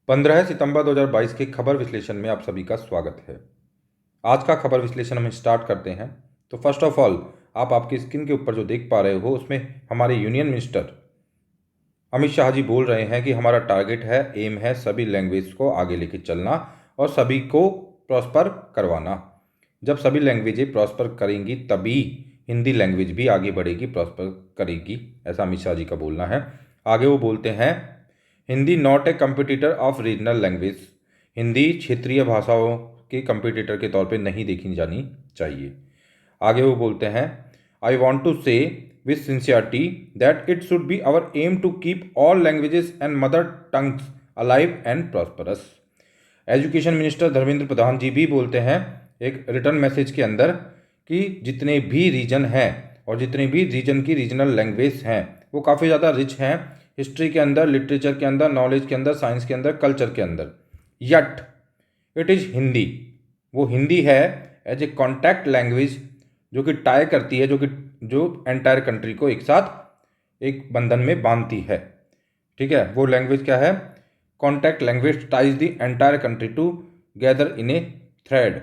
15 सितंबर 2022 के खबर विश्लेषण में आप सभी का स्वागत है। आज का खबर विश्लेषण हम स्टार्ट करते हैं। तो फर्स्ट ऑफ ऑल आप आपकी स्क्रीन के ऊपर जो देख पा रहे हो उसमें हमारे यूनियन मिनिस्टर अमित शाह जी बोल रहे हैं कि हमारा टारगेट है, एम है सभी लैंग्वेज को आगे लेके चलना और सभी को प्रॉस्पर करवाना। जब सभी लैंग्वेजें प्रॉस्पर करेंगी तभी हिंदी लैंग्वेज भी आगे बढ़ेगी, प्रॉस्पर करेगी, ऐसा अमित शाह जी का बोलना है। आगे वो बोलते हैं Hindi not a competitor of regional language, Hindi क्षेत्रीय भाषाओं के कंपटीटर के तौर पे नहीं देखी जानी चाहिए। आगे वो बोलते हैं I want to say with sincerity that it should be our aim to keep all languages and mother tongues alive and prosperous. Education minister Dharmendra Pradhan ji भी बोलते हैं एक रिटर्न मैसेज के अंदर कि जितने भी रीजन हैं और जितने भी रीजन की रीजनल लैंग्वेज हैं वो काफ़ी ज़्यादा रिच हैं, हिस्ट्री के अंदर, लिटरेचर के अंदर, नॉलेज के अंदर, साइंस के अंदर, कल्चर के अंदर। यट इट इज़ हिंदी, वो हिंदी है एज ए कॉन्टैक्ट लैंग्वेज जो कि टाई करती है, जो एंटायर कंट्री को एक साथ एक बंधन में बांधती है। ठीक है, वो लैंग्वेज क्या है? Contact language ties the entire country together in a thread.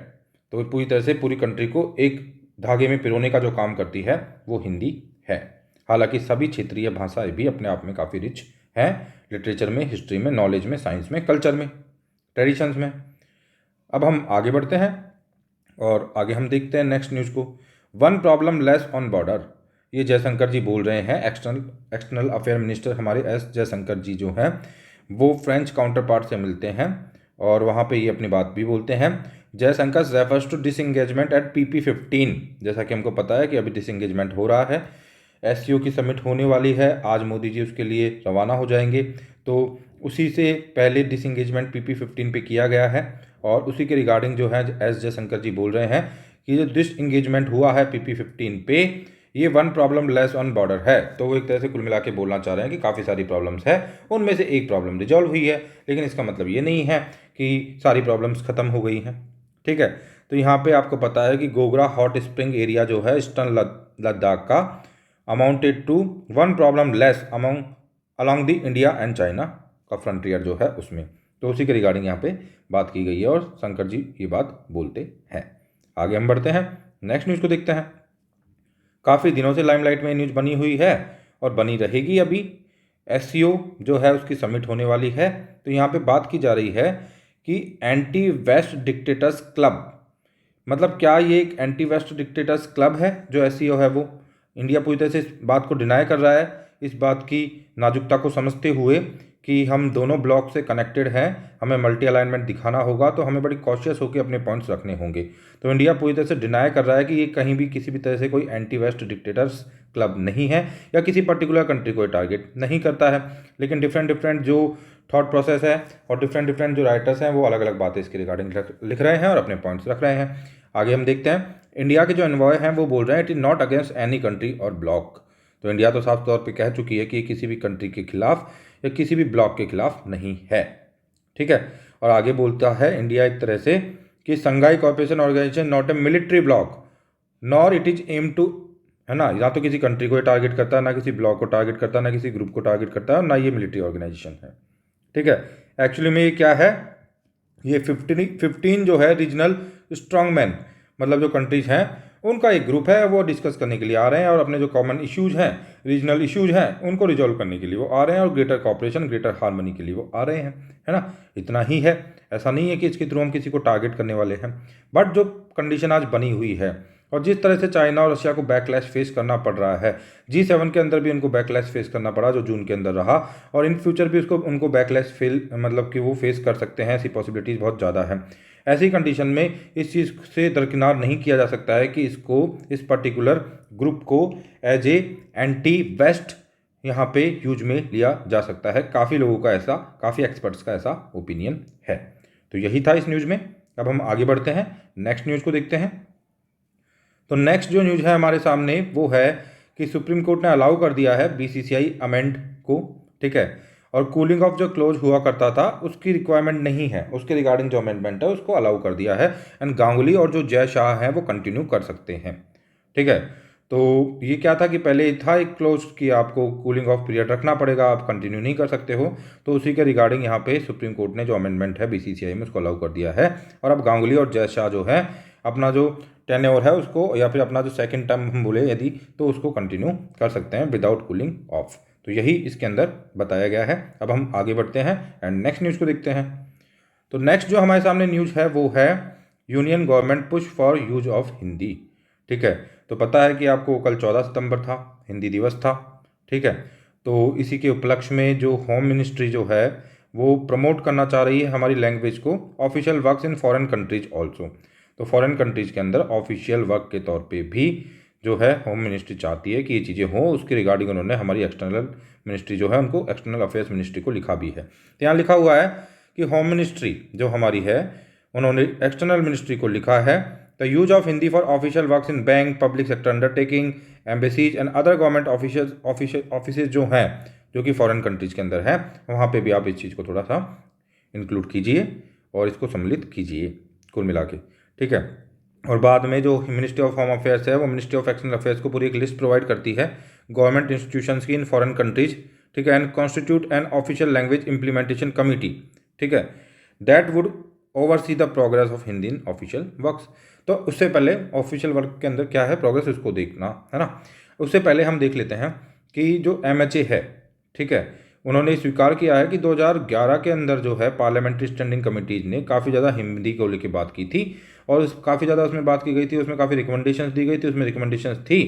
तो वो पूरी तरह से पूरी कंट्री को एक धागे में पिरोने का जो काम करती है वो हिंदी है। हालांकि सभी क्षेत्रीय भाषाएं भी अपने आप में काफ़ी रिच हैं, लिटरेचर में, हिस्ट्री में, नॉलेज में, साइंस में, कल्चर में, ट्रेडिशंस में। अब हम आगे बढ़ते हैं और आगे हम देखते हैं नेक्स्ट न्यूज़ को। One problem less on border, ये जयशंकर जी बोल रहे हैं। एक्सटर्नल अफेयर मिनिस्टर हमारे एस जयशंकर जी जो हैं वो फ्रेंच काउंटर पार्ट से मिलते हैं और वहाँ पे ये अपनी बात भी बोलते हैं। Jaishankar refers to disengagement at PP15। जैसा कि हमको पता है कि अभी डिसंगेजमेंट हो रहा है, SCO की समिट होने वाली है, आज मोदी जी उसके लिए रवाना हो जाएंगे। तो उसी से पहले डिसंगेजमेंट PP15 पे किया गया है और उसी के रिगार्डिंग जो है एस जयशंकर जी बोल रहे हैं कि जो डिसंगेजमेंट हुआ है PP15 पे, ये one problem less on border है। तो वो एक तरह से कुल मिला के बोलना चाह रहे हैं कि काफ़ी सारी प्रॉब्लम्स है, उनमें से एक प्रॉब्लम रिजॉल्व हुई है, लेकिन इसका मतलब ये नहीं है कि सारी प्रॉब्लम्स खत्म हो गई हैं। ठीक है, तो यहाँ पे आपको पता है कि गोगरा हॉट स्प्रिंग एरिया जो है ईस्टर्न लद्दाख का amounted to one problem less along the India and China का फ्रंटियर जो है उसमें। तो उसी के रिगार्डिंग यहाँ पे बात की गई है और शंकर जी ये बात बोलते हैं। आगे हम बढ़ते हैं, नेक्स्ट न्यूज़ को देखते हैं। काफ़ी दिनों से लाइमलाइट में न्यूज़ बनी हुई है और बनी रहेगी। अभी SCO जो है उसकी समिट होने वाली है। तो यहाँ पे बात की जा रही है कि एंटी वेस्ट डिक्टेटर्स क्लब, मतलब क्या ये एक एंटी वेस्ट डिक्टेटर्स क्लब है जो SCO है वो? इंडिया पूरी तरह से इस बात को डिनाई कर रहा है, इस बात की नाजुकता को समझते हुए कि हम दोनों ब्लॉक से कनेक्टेड हैं, हमें मल्टी अलाइनमेंट दिखाना होगा, तो हमें बड़ी कॉशियस होकर अपने पॉइंट्स रखने होंगे। तो इंडिया पूरी तरह से डिनाई कर रहा है कि ये कहीं भी किसी भी तरह से कोई एंटी वेस्ट डिक्टेटर्स क्लब नहीं है या किसी पर्टिकुलर कंट्री को टारगेट नहीं करता है। लेकिन डिफरेंट जो थॉट प्रोसेस है और डिफरेंट जो राइटर्स हैं वो अलग अलग बातें इसके रिगार्डिंग लिख रहे हैं और अपने पॉइंट्स रख रहे हैं। आगे हम देखते हैं, इंडिया के जो एनवॉय हैं वो बोल रहे हैं it is not against any country और ब्लॉक। तो इंडिया तो साफ तौर पे कह चुकी है कि किसी भी कंट्री के खिलाफ या किसी भी ब्लॉक के खिलाफ नहीं है। ठीक है, और आगे बोलता है इंडिया एक तरह से कि Shanghai cooperation organisation not a military bloc nor it is aim to, है ना, ना तो किसी कंट्री को टारगेट करता है, ना किसी ब्लॉक को टारगेट करता है, ना किसी ग्रुप को टारगेट करता है और ना ये मिलिट्री ऑर्गेनाइजेशन है। ठीक है, एक्चुअली में ये क्या है, ये 15 जो है रीजनल स्ट्रांगमैन, मतलब जो कंट्रीज हैं उनका एक ग्रुप है, वो डिस्कस करने के लिए आ रहे हैं और अपने जो कॉमन इश्यूज हैं, रीजनल इश्यूज हैं, उनको रिजॉल्व करने के लिए वो आ रहे हैं और ग्रेटर कॉपरेशन, ग्रेटर हार्मनी के लिए वो आ रहे हैं, है ना। इतना ही है, ऐसा नहीं है कि इसके थ्रू हम किसी को टारगेट करने वाले हैं। बट जो कंडीशन आज बनी हुई है और जिस तरह से चाइना और रशिया को बैकलैश फेस करना पड़ रहा है, G7 के अंदर भी उनको बैकलैश फेस करना पड़ा जो जून के अंदर रहा, और इन फ्यूचर भी उनको बैकलैश मतलब कि वो फेस कर सकते हैं, ऐसी पॉसिबिलिटीज़ बहुत ज़्यादा है। ऐसी कंडीशन में इस चीज़ से दरकिनार नहीं किया जा सकता है कि इस पर्टिकुलर ग्रुप को एज ए एंटी वेस्ट यहाँ पे यूज में लिया जा सकता है। काफ़ी लोगों का ऐसा, काफ़ी एक्सपर्ट्स का ऐसा ओपिनियन है। तो यही था इस न्यूज़ में। अब हम आगे बढ़ते हैं, नेक्स्ट न्यूज़ को देखते हैं। तो नेक्स्ट जो न्यूज़ है हमारे सामने वो है कि सुप्रीम कोर्ट ने अलाउ कर दिया है BCCI अमेंड को। ठीक है, और कूलिंग ऑफ जो क्लोज हुआ करता था उसकी रिक्वायरमेंट नहीं है, उसके रिगार्डिंग जो अमेंडमेंट है उसको अलाउ कर दिया है एंड गांगुली और जो जय शाह हैं वो कंटिन्यू कर सकते हैं। ठीक है, तो ये क्या था कि पहले था एक क्लोज कि आपको कूलिंग ऑफ पीरियड रखना पड़ेगा, आप कंटिन्यू नहीं कर सकते हो। तो उसी के रिगार्डिंग यहाँ पे सुप्रीम कोर्ट ने जो अमेंडमेंट है बीसीसीआई में उसको अलाउ कर दिया है, और अब गांगुली और जय शाह जो है अपना जो टेन्योर है उसको, या फिर अपना जो सेकंड टर्म हम बोले यदि, तो उसको कंटिन्यू कर सकते हैं विदाउट कूलिंग ऑफ। तो यही इसके अंदर बताया गया है। अब हम आगे बढ़ते हैं एंड नेक्स्ट न्यूज़ को देखते हैं। तो नेक्स्ट जो हमारे सामने न्यूज़ है वो है union government push for use of Hindi. ठीक है, तो पता है कि आपको कल 14 सितंबर था, हिंदी दिवस था। ठीक है, तो इसी के उपलक्ष्य में जो होम मिनिस्ट्री जो है वो प्रमोट करना चाह रही है हमारी लैंग्वेज को, official works in foreign countries also. तो फॉरेन कंट्रीज के अंदर ऑफिशियल वर्क के तौर पे भी जो है होम मिनिस्ट्री चाहती है कि ये चीज़ें हों। उसके रिगार्डिंग उन्होंने हमारी एक्सटर्नल मिनिस्ट्री जो है उनको, एक्सटर्नल अफेयर्स मिनिस्ट्री को लिखा भी है। तो यहाँ लिखा हुआ है कि होम मिनिस्ट्री जो हमारी है उन्होंने एक्सटर्नल मिनिस्ट्री को लिखा है, the use of Hindi for official works in bank, public sector undertaking, embassies and other government office जो हैं जो कि फॉरेन कंट्रीज के अंदर हैं, वहाँ पे भी आप इस चीज़ को थोड़ा सा इंक्लूड कीजिए और इसको सम्मिलित कीजिए कुल मिला के। ठीक है, और बाद में जो मिनिस्ट्री ऑफ होम अफेयर्स है वो मिनिस्ट्री ऑफ एक्सटर्नल अफेयर्स को पूरी एक लिस्ट प्रोवाइड करती है गवर्नमेंट इंस्टीट्यूशंस की इन फॉरेन कंट्रीज। ठीक है, and constitute an official language implementation committee. ठीक है, that would oversee the progress of Hindi in official works. तो उससे पहले ऑफिशियल वर्क के अंदर क्या है प्रोग्रेस, उसको देखना है ना। उससे पहले हम देख लेते हैं कि जो MHA है, ठीक है, उन्होंने स्वीकार किया है कि 2011 के अंदर जो है पार्लियामेंट्री स्टैंडिंग कमिटीज ने काफ़ी ज़्यादा हिंदी को लेकर बात की थी, और काफ़ी ज़्यादा उसमें बात की गई थी, उसमें काफ़ी रिकमेंडेशंस दी गई थी। उसमें रिकमेंडेशंस थी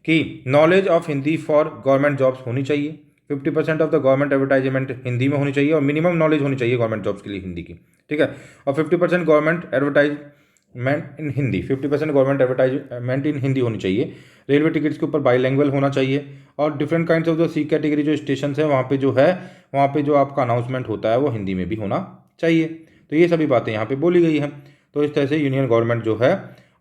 कि knowledge of Hindi for government jobs होनी चाहिए, 50% of the government advertisement Hindi में होनी चाहिए, और मिनिमम नॉलेज होनी चाहिए गवर्नमेंट जॉब्स के लिए हिंदी की। ठीक है, और 50% गवर्नमेंट एडवर्टाइजमेंट इन हिंदी, 50% गवर्नमेंट एडवर्टाइजमेंट इन हिंदी होनी चाहिए। रेलवे टिकट्स के ऊपर बाईलैंग्वेज होना चाहिए, और डिफरेंट काइंड्स ऑफ जो C कैटेगरी जो स्टेशन है वहाँ पे जो है, वहाँ पे जो आपका अनाउंसमेंट होता है वो हिंदी में भी होना चाहिए। तो ये सभी बातें यहाँ पे बोली गई हैं। तो इस तरह से यूनियन गवर्नमेंट जो है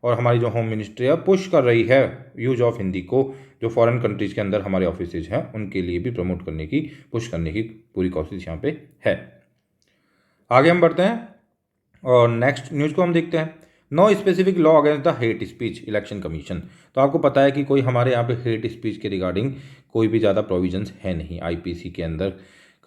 और हमारी जो होम मिनिस्ट्री है पुश कर रही है यूज ऑफ हिंदी को, जो फॉरेन कंट्रीज़ के अंदर हमारे ऑफिसेज हैं उनके लिए भी प्रमोट करने की, पुश करने की पूरी कोशिश यहाँ पे है। आगे हम बढ़ते हैं और नेक्स्ट न्यूज़ को हम देखते हैं। No specific law against the hate speech, election commission. तो आपको पता है कि कोई हमारे यहाँ पे हेट स्पीच के रिगार्डिंग कोई भी ज़्यादा प्रोविजंस है नहीं, IPC के अंदर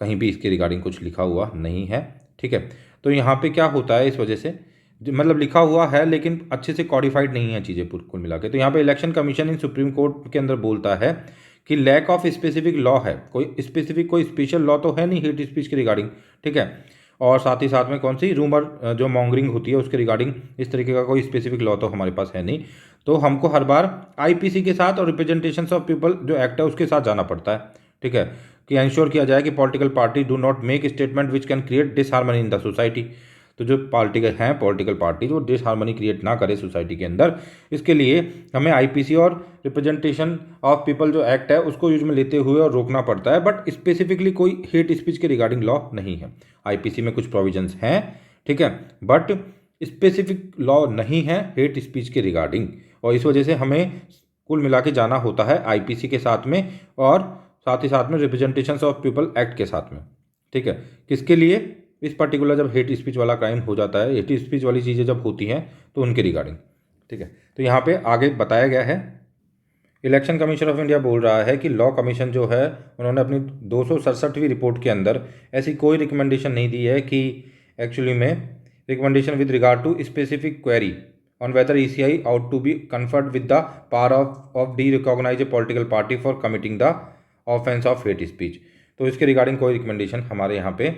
कहीं भी इसके रिगार्डिंग कुछ लिखा हुआ नहीं है। ठीक है, तो यहाँ पे क्या होता है, इस वजह से मतलब लिखा हुआ है लेकिन अच्छे से कॉडिफाइड नहीं है चीज़ें कुल मिला के। तो यहाँ पे इलेक्शन कमीशन इन सुप्रीम कोर्ट के अंदर बोलता है कि लैक ऑफ स्पेसिफिक लॉ है, कोई स्पेसिफिक कोई स्पेशल लॉ तो है नहीं हेट स्पीच के रिगार्डिंग। ठीक है, और साथ ही साथ में कौन सी रूमर जो मॉन्गरिंग होती है उसके रिगार्डिंग इस तरीके का कोई स्पेसिफिक लॉ तो हमारे पास है नहीं। तो हमको हर बार IPC के साथ और रिप्रेजेंटेशंस ऑफ पीपल जो एक्ट है उसके साथ जाना पड़ता है। ठीक है, कि इंश्योर किया जाए कि political party do not make statement which can create disharmony in the society. तो जो पॉलिटिकल पार्टी जो डिसहार्मनी क्रिएट ना करे सोसाइटी के अंदर, इसके लिए हमें IPC और रिप्रेजेंटेशन ऑफ पीपल जो एक्ट है उसको यूज में लेते हुए और रोकना पड़ता है। बट स्पेसिफिकली कोई हेट स्पीच के रिगार्डिंग लॉ नहीं है। IPC में कुछ प्रोविजंस हैं, ठीक है, बट स्पेसिफिक लॉ नहीं है हेट स्पीच के रिगार्डिंग, और इस वजह से हमें कुल मिला के जाना होता है IPC के साथ में और साथ ही साथ में रिप्रेजेंटेशन ऑफ पीपल एक्ट के साथ में। ठीक है, किसके लिए, इस पर्टिकुलर जब हेट स्पीच वाला क्राइम हो जाता है, हेट स्पीच वाली चीज़ें जब होती हैं तो उनके रिगार्डिंग। ठीक है, तो यहाँ पे आगे बताया गया है, इलेक्शन कमीशन ऑफ इंडिया बोल रहा है कि लॉ कमीशन जो है उन्होंने अपनी 267वीं रिपोर्ट के अंदर ऐसी कोई रिकमेंडेशन नहीं दी है कि एक्चुअली में recommendation with regard to specific query on whether ECI out to be conferred with the power of derecognise a political party for committing the offence of hate speech. तो इसके regarding कोई recommendation हमारे यहाँ पे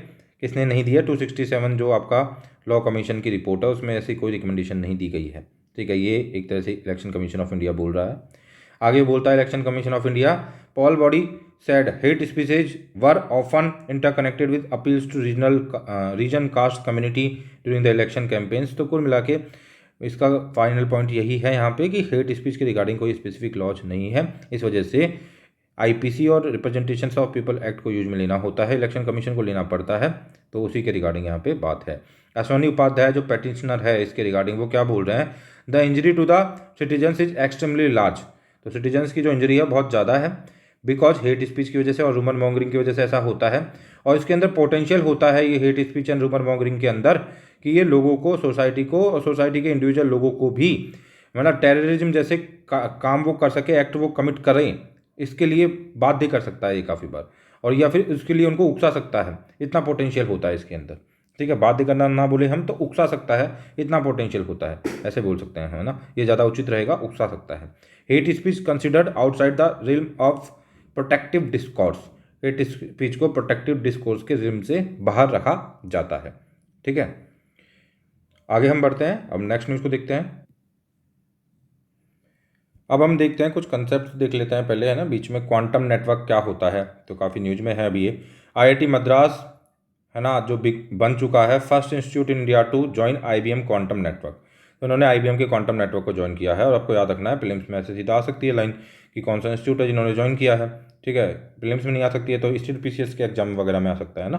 किसने नहीं दिया, 267 जो आपका लॉ कमीशन की रिपोर्ट है उसमें ऐसी कोई रिकमेंडेशन नहीं दी गई है। ठीक है, ये एक तरह से इलेक्शन कमीशन ऑफ इंडिया बोल रहा है। आगे बोलता है election commission of India, poll body said hate speeches were often interconnected with appeals to region caste community during the election campaigns. तो कुल मिला के इसका फाइनल पॉइंट यही है यहाँ पे कि हेट स्पीच के रिगार्डिंग कोई स्पेसिफिक लॉज नहीं है, इस वजह से IPC और रिप्रेजेंटेशन ऑफ पीपल एक्ट को यूज में लेना होता है, इलेक्शन कमीशन को लेना पड़ता है। तो उसी के रिगार्डिंग यहाँ पे बात है। अश्वनी उपाध्याय जो पेटिशनर है इसके रिगार्डिंग वो क्या बोल रहे हैं, the injury to the citizens is extremely large. तो सिटीजन्स की जो इंजरी है बहुत ज़्यादा है, बिकॉज हेट स्पीच की वजह से और रूमर मॉन्गरिंग की वजह से ऐसा होता है। और इसके अंदर पोटेंशियल होता है ये hate speech and rumour mongering के अंदर कि ये लोगों को, सोसाइटी को और सोसाइटी के इंडिविजुअल लोगों को भी मतलब टेररिज्म जैसे काम वो कर सके, एक्ट वो कमिट करें, इसके लिए बाध्य कर सकता है ये काफ़ी बार, और या फिर उसके लिए उनको उकसा सकता है, इतना पोटेंशियल होता है इसके अंदर। ठीक है, बाध्य करना ना बोले हम, तो उकसा सकता है, इतना पोटेंशियल होता है, ऐसे बोल सकते हैं, है ना, ये ज़्यादा उचित रहेगा, उकसा सकता है। Hate speech considered outside the realm of protective discourse, hate speech को प्रोटेक्टिव डिस्कोर्स के रिल्म से बाहर रखा जाता है। ठीक है, आगे हम बढ़ते हैं, अब नेक्स्ट न्यूज़ को देखते हैं। अब हम देखते हैं कुछ कंसेप्ट देख लेते हैं पहले, है ना, बीच में क्वांटम नेटवर्क क्या होता है, तो काफ़ी न्यूज में है अभी ये। आईआईटी मद्रास, है ना, जो बिग बन चुका है first institute in India to join IBM quantum network, तो उन्होंने आईबीएम के क्वांटम नेटवर्क को ज्वाइन किया है। और आपको याद रखना है, प्रीलिम्स में ऐसे सीधा आ सकती है लाइन कि कौन सा इंस्टीट्यूट है जिन्होंने ज्वाइन किया है। ठीक है, प्रीलिम्स में नहीं आ सकती है तो स्टेट पीसीएस के एग्जाम वगैरह में आ सकता है ना।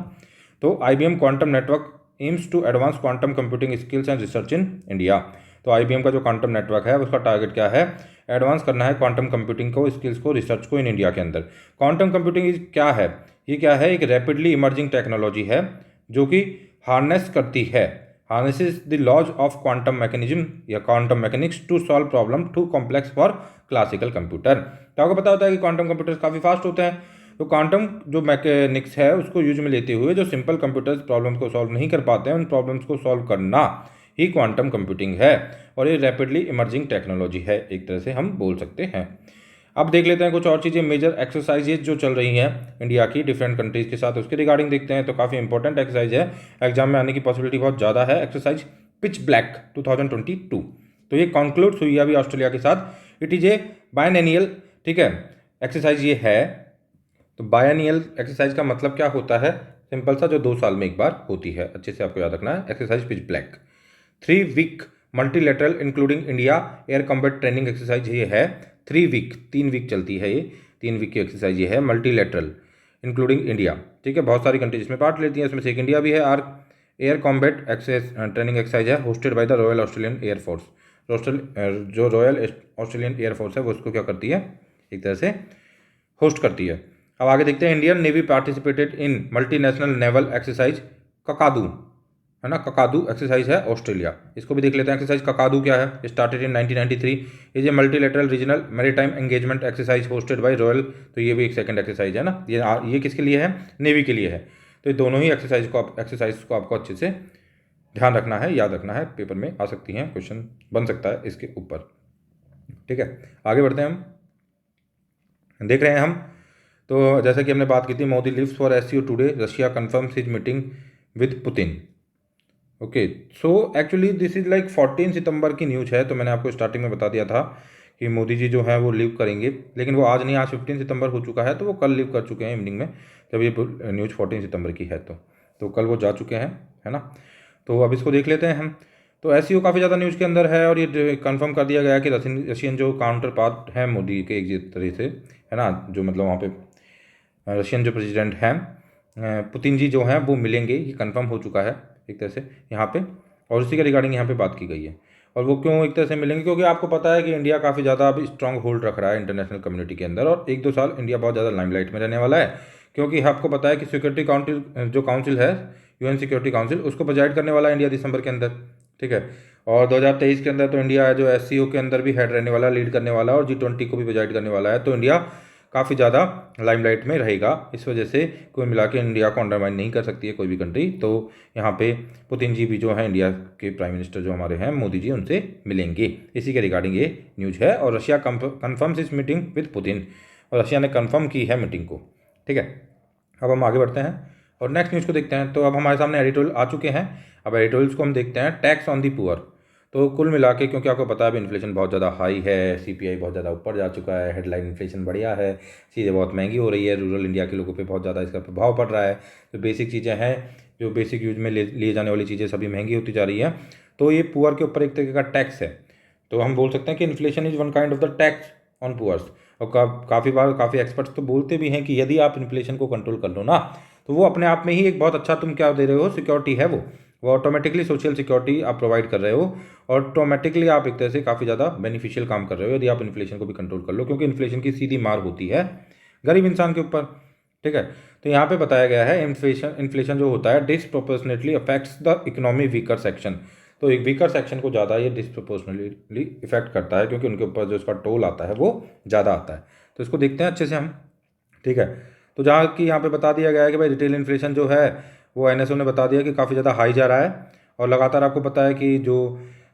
तो IBM quantum network aims to advance quantum computing skills and research in India. तो आईबीएम का जो क्वांटम नेटवर्क है उसका टारगेट क्या है, एडवांस करना है क्वांटम कंप्यूटिंग को, स्किल्स को, रिसर्च को इन इंडिया के अंदर। क्वांटम कंप्यूटिंग क्या है, ये क्या है, एक रैपिडली इमर्जिंग टेक्नोलॉजी है जो कि हार्नेस करती है, harnesses the laws of quantum mechanism या quantum mechanics to solve problem too complex for classical computer. तो आपको पता होता है कि क्वांटम कंप्यूटर्स काफ़ी फास्ट होते हैं, तो क्वांटम जो मैकेनिक्स है उसको यूज में लेते हुए जो सिंपल कंप्यूटर्स प्रॉब्लम्स को सॉल्व नहीं कर पाते हैं, उन प्रॉब्लम्स को सॉल्व करना ही क्वांटम कंप्यूटिंग है, और ये रैपिडली इमर्जिंग टेक्नोलॉजी है, एक तरह से हम बोल सकते हैं। अब देख लेते हैं कुछ और चीज़ें, मेजर एक्सरसाइजेज जो चल रही हैं इंडिया की डिफरेंट कंट्रीज़ के साथ, उसके रिगार्डिंग देखते हैं। तो काफ़ी इंपॉर्टेंट एक्सरसाइज है, एग्जाम में आने की पॉसिबिलिटी बहुत ज़्यादा है। एक्सरसाइज पिच ब्लैक 2022, तो ये कॉन्क्लूड्स हुई अभी ऑस्ट्रेलिया के साथ। इट इज़ ए बायनैनियल, ठीक है, एक्सरसाइज ये है। तो बायनियल एक्सरसाइज का मतलब क्या होता है, सिंपल सा, जो 2 साल में एक बार होती है, अच्छे से आपको याद रखना है। Exercise pitch black 3 week multilateral including India air combat training exercise ये है। 3 वीक, 3 वीक चलती है ये, 3 वीक की एक्सरसाइज ये है, मल्टीलेटरल इंक्लूडिंग इंडिया। ठीक है, बहुत सारी कंट्रीज इसमें पार्ट लेती हैं, उसमें से एक इंडिया भी है। Are air combat access training exercise है, hosted by the Royal Australian Air Force. जो रॉयल ऑस्ट्रेलियन एयरफोर्स है वो उसको क्या करती है, एक तरह से होस्ट करती है। अब आगे देखते हैं, Indian Navy participated in multinational naval exercise Kakadu, है ना, ककादू एक्सरसाइज है ऑस्ट्रेलिया, इसको भी देख लेते हैं। एक्सरसाइज ककादू क्या है, started in 1993, is a multilateral regional maritime engagement exercise hosted by royal. तो ये भी एक सेकंड एक्सरसाइज है ना, ये किसके लिए है, नेवी के लिए है। तो ये दोनों ही एक्सरसाइज को आपको अच्छे से ध्यान रखना है, याद रखना है, पेपर में आ सकती हैं, क्वेश्चन बन सकता है इसके ऊपर। ठीक है, आगे बढ़ते हैं, हम देख रहे हैं हम, तो जैसा कि हमने बात की थी, Modi leaves for SCO today, Russia confirms his meeting with Putin. Okay, so actually this is like 14 सितंबर की न्यूज़ है, तो मैंने आपको स्टार्टिंग में बता दिया था कि मोदी जी जो है वो लीव करेंगे, लेकिन वो आज नहीं, आज 15 सितंबर हो चुका है, तो वो कल लीव कर चुके हैं इवनिंग में, जब ये न्यूज़ 14 सितंबर की है, तो कल वो जा चुके हैं, है ना। तो अब इसको देख लेते हैं हम। तो एससीओ काफ़ी ज़्यादा न्यूज़ के अंदर है, और ये कंफर्म कर दिया गया है कि रशियन जो काउंटर पार्ट है मोदी के एक तरह से, है ना, जो मतलब वहाँ पे रशियन जो प्रेसिडेंट हैं पुतिन जी जो हैं वो मिलेंगे, ये कंफर्म हो चुका है एक तरह से यहाँ पे, और उसी के रिगार्डिंग यहाँ पे बात की गई है। और वो क्यों एक तरह से मिलेंगे, क्योंकि आपको पता है कि इंडिया काफ़ी ज़्यादा अभी स्ट्रॉन्ग होल्ड रख रहा है इंटरनेशनल कम्युनिटी के अंदर, और 1-2 साल इंडिया बहुत ज़्यादा लाइमलाइट में रहने वाला है, क्योंकि आपको पता है कि सिक्योरिटी काउंसिल जो काउंसिल है, यूएन सिक्योरिटी काउंसिल, उसको प्रेजाइड करने वाला है इंडिया दिसंबर के अंदर। ठीक है, और 2023 के अंदर तो इंडिया जो एससीओ के अंदर भी हेड रहने वाला, लीड करने वाला है, और G20 को भी प्रेजाइड करने वाला है, तो इंडिया काफ़ी ज़्यादा लाइमलाइट में रहेगा। इस वजह से कोई मिला के इंडिया को अंडरमाइन नहीं कर सकती है कोई भी कंट्री। तो यहाँ पे पुतिन जी भी जो है, इंडिया के प्राइम मिनिस्टर जो हमारे हैं मोदी जी, उनसे मिलेंगे, इसी के रिगार्डिंग ये न्यूज़ है। और रशिया कन्फर्म्स इस मीटिंग विद पुतिन, और रशिया ने कन्फर्म की है मीटिंग को। ठीक है, अब हम आगे बढ़ते हैं और नेक्स्ट न्यूज़ को देखते हैं। तो अब हमारे सामने एडिटोरियल आ चुके हैं, अब एडिटोरियल्स को हम देखते हैं। टैक्स ऑन दी पुअर, तो कुल मिला के, क्योंकि आपको पता है अभी इन्फ्लेशन बहुत ज़्यादा हाई है, सीपीआई बहुत ज़्यादा ऊपर जा चुका है, हेडलाइन इन्फ्लेशन बढ़िया है, चीज़ें बहुत महंगी हो रही है, रूरल इंडिया के लोगों पे बहुत ज़्यादा इसका प्रभाव पड़ रहा है, जो बेसिक चीज़ें हैं, जो बेसिक यूज में लिए जाने वाली चीज़ें सभी महंगी होती जा रही हैं। तो ये पुअर के ऊपर एक तरीके का टैक्स है, तो हम बोल सकते हैं कि inflation is one kind of the tax on poors. और काफ़ी बार काफ़ी एक्सपर्ट्स तो बोलते भी हैं कि यदि आप इन्फ्लेशन को कंट्रोल कर लो ना, तो वो अपने आप में ही एक बहुत अच्छा, तुम क्या दे रहे हो, सिक्योरिटी है वो ऑटोमेटिकली सोशल सिक्योरिटी आप प्रोवाइड कर रहे हो, ऑटोमेटिकली आप एक तरह से काफ़ी ज़्यादा बेनिफिशियल काम कर रहे हो यदि आप इन्फ्लेशन को भी कंट्रोल कर लो, क्योंकि इन्फ्लेशन की सीधी मार होती है गरीब इंसान के ऊपर। ठीक है, तो यहाँ पे बताया गया है इन्फ्लेशन जो होता है disproportionately affects the economy weaker section. तो एक वीकर सेक्शन को ज़्यादा ये डिस्प्रपोर्शनली इफेक्ट करता है, क्योंकि उनके ऊपर जो उसका टोल आता है वो ज़्यादा आता है। तो इसको देखते हैं अच्छे से हम, ठीक है। तो जहाँ की यहाँ पे बता दिया गया है कि भाई रिटेल इन्फ्लेशन जो है वो एनएसओ ने बता दिया कि काफ़ी ज़्यादा हाई जा रहा है, और लगातार आपको पता है कि जो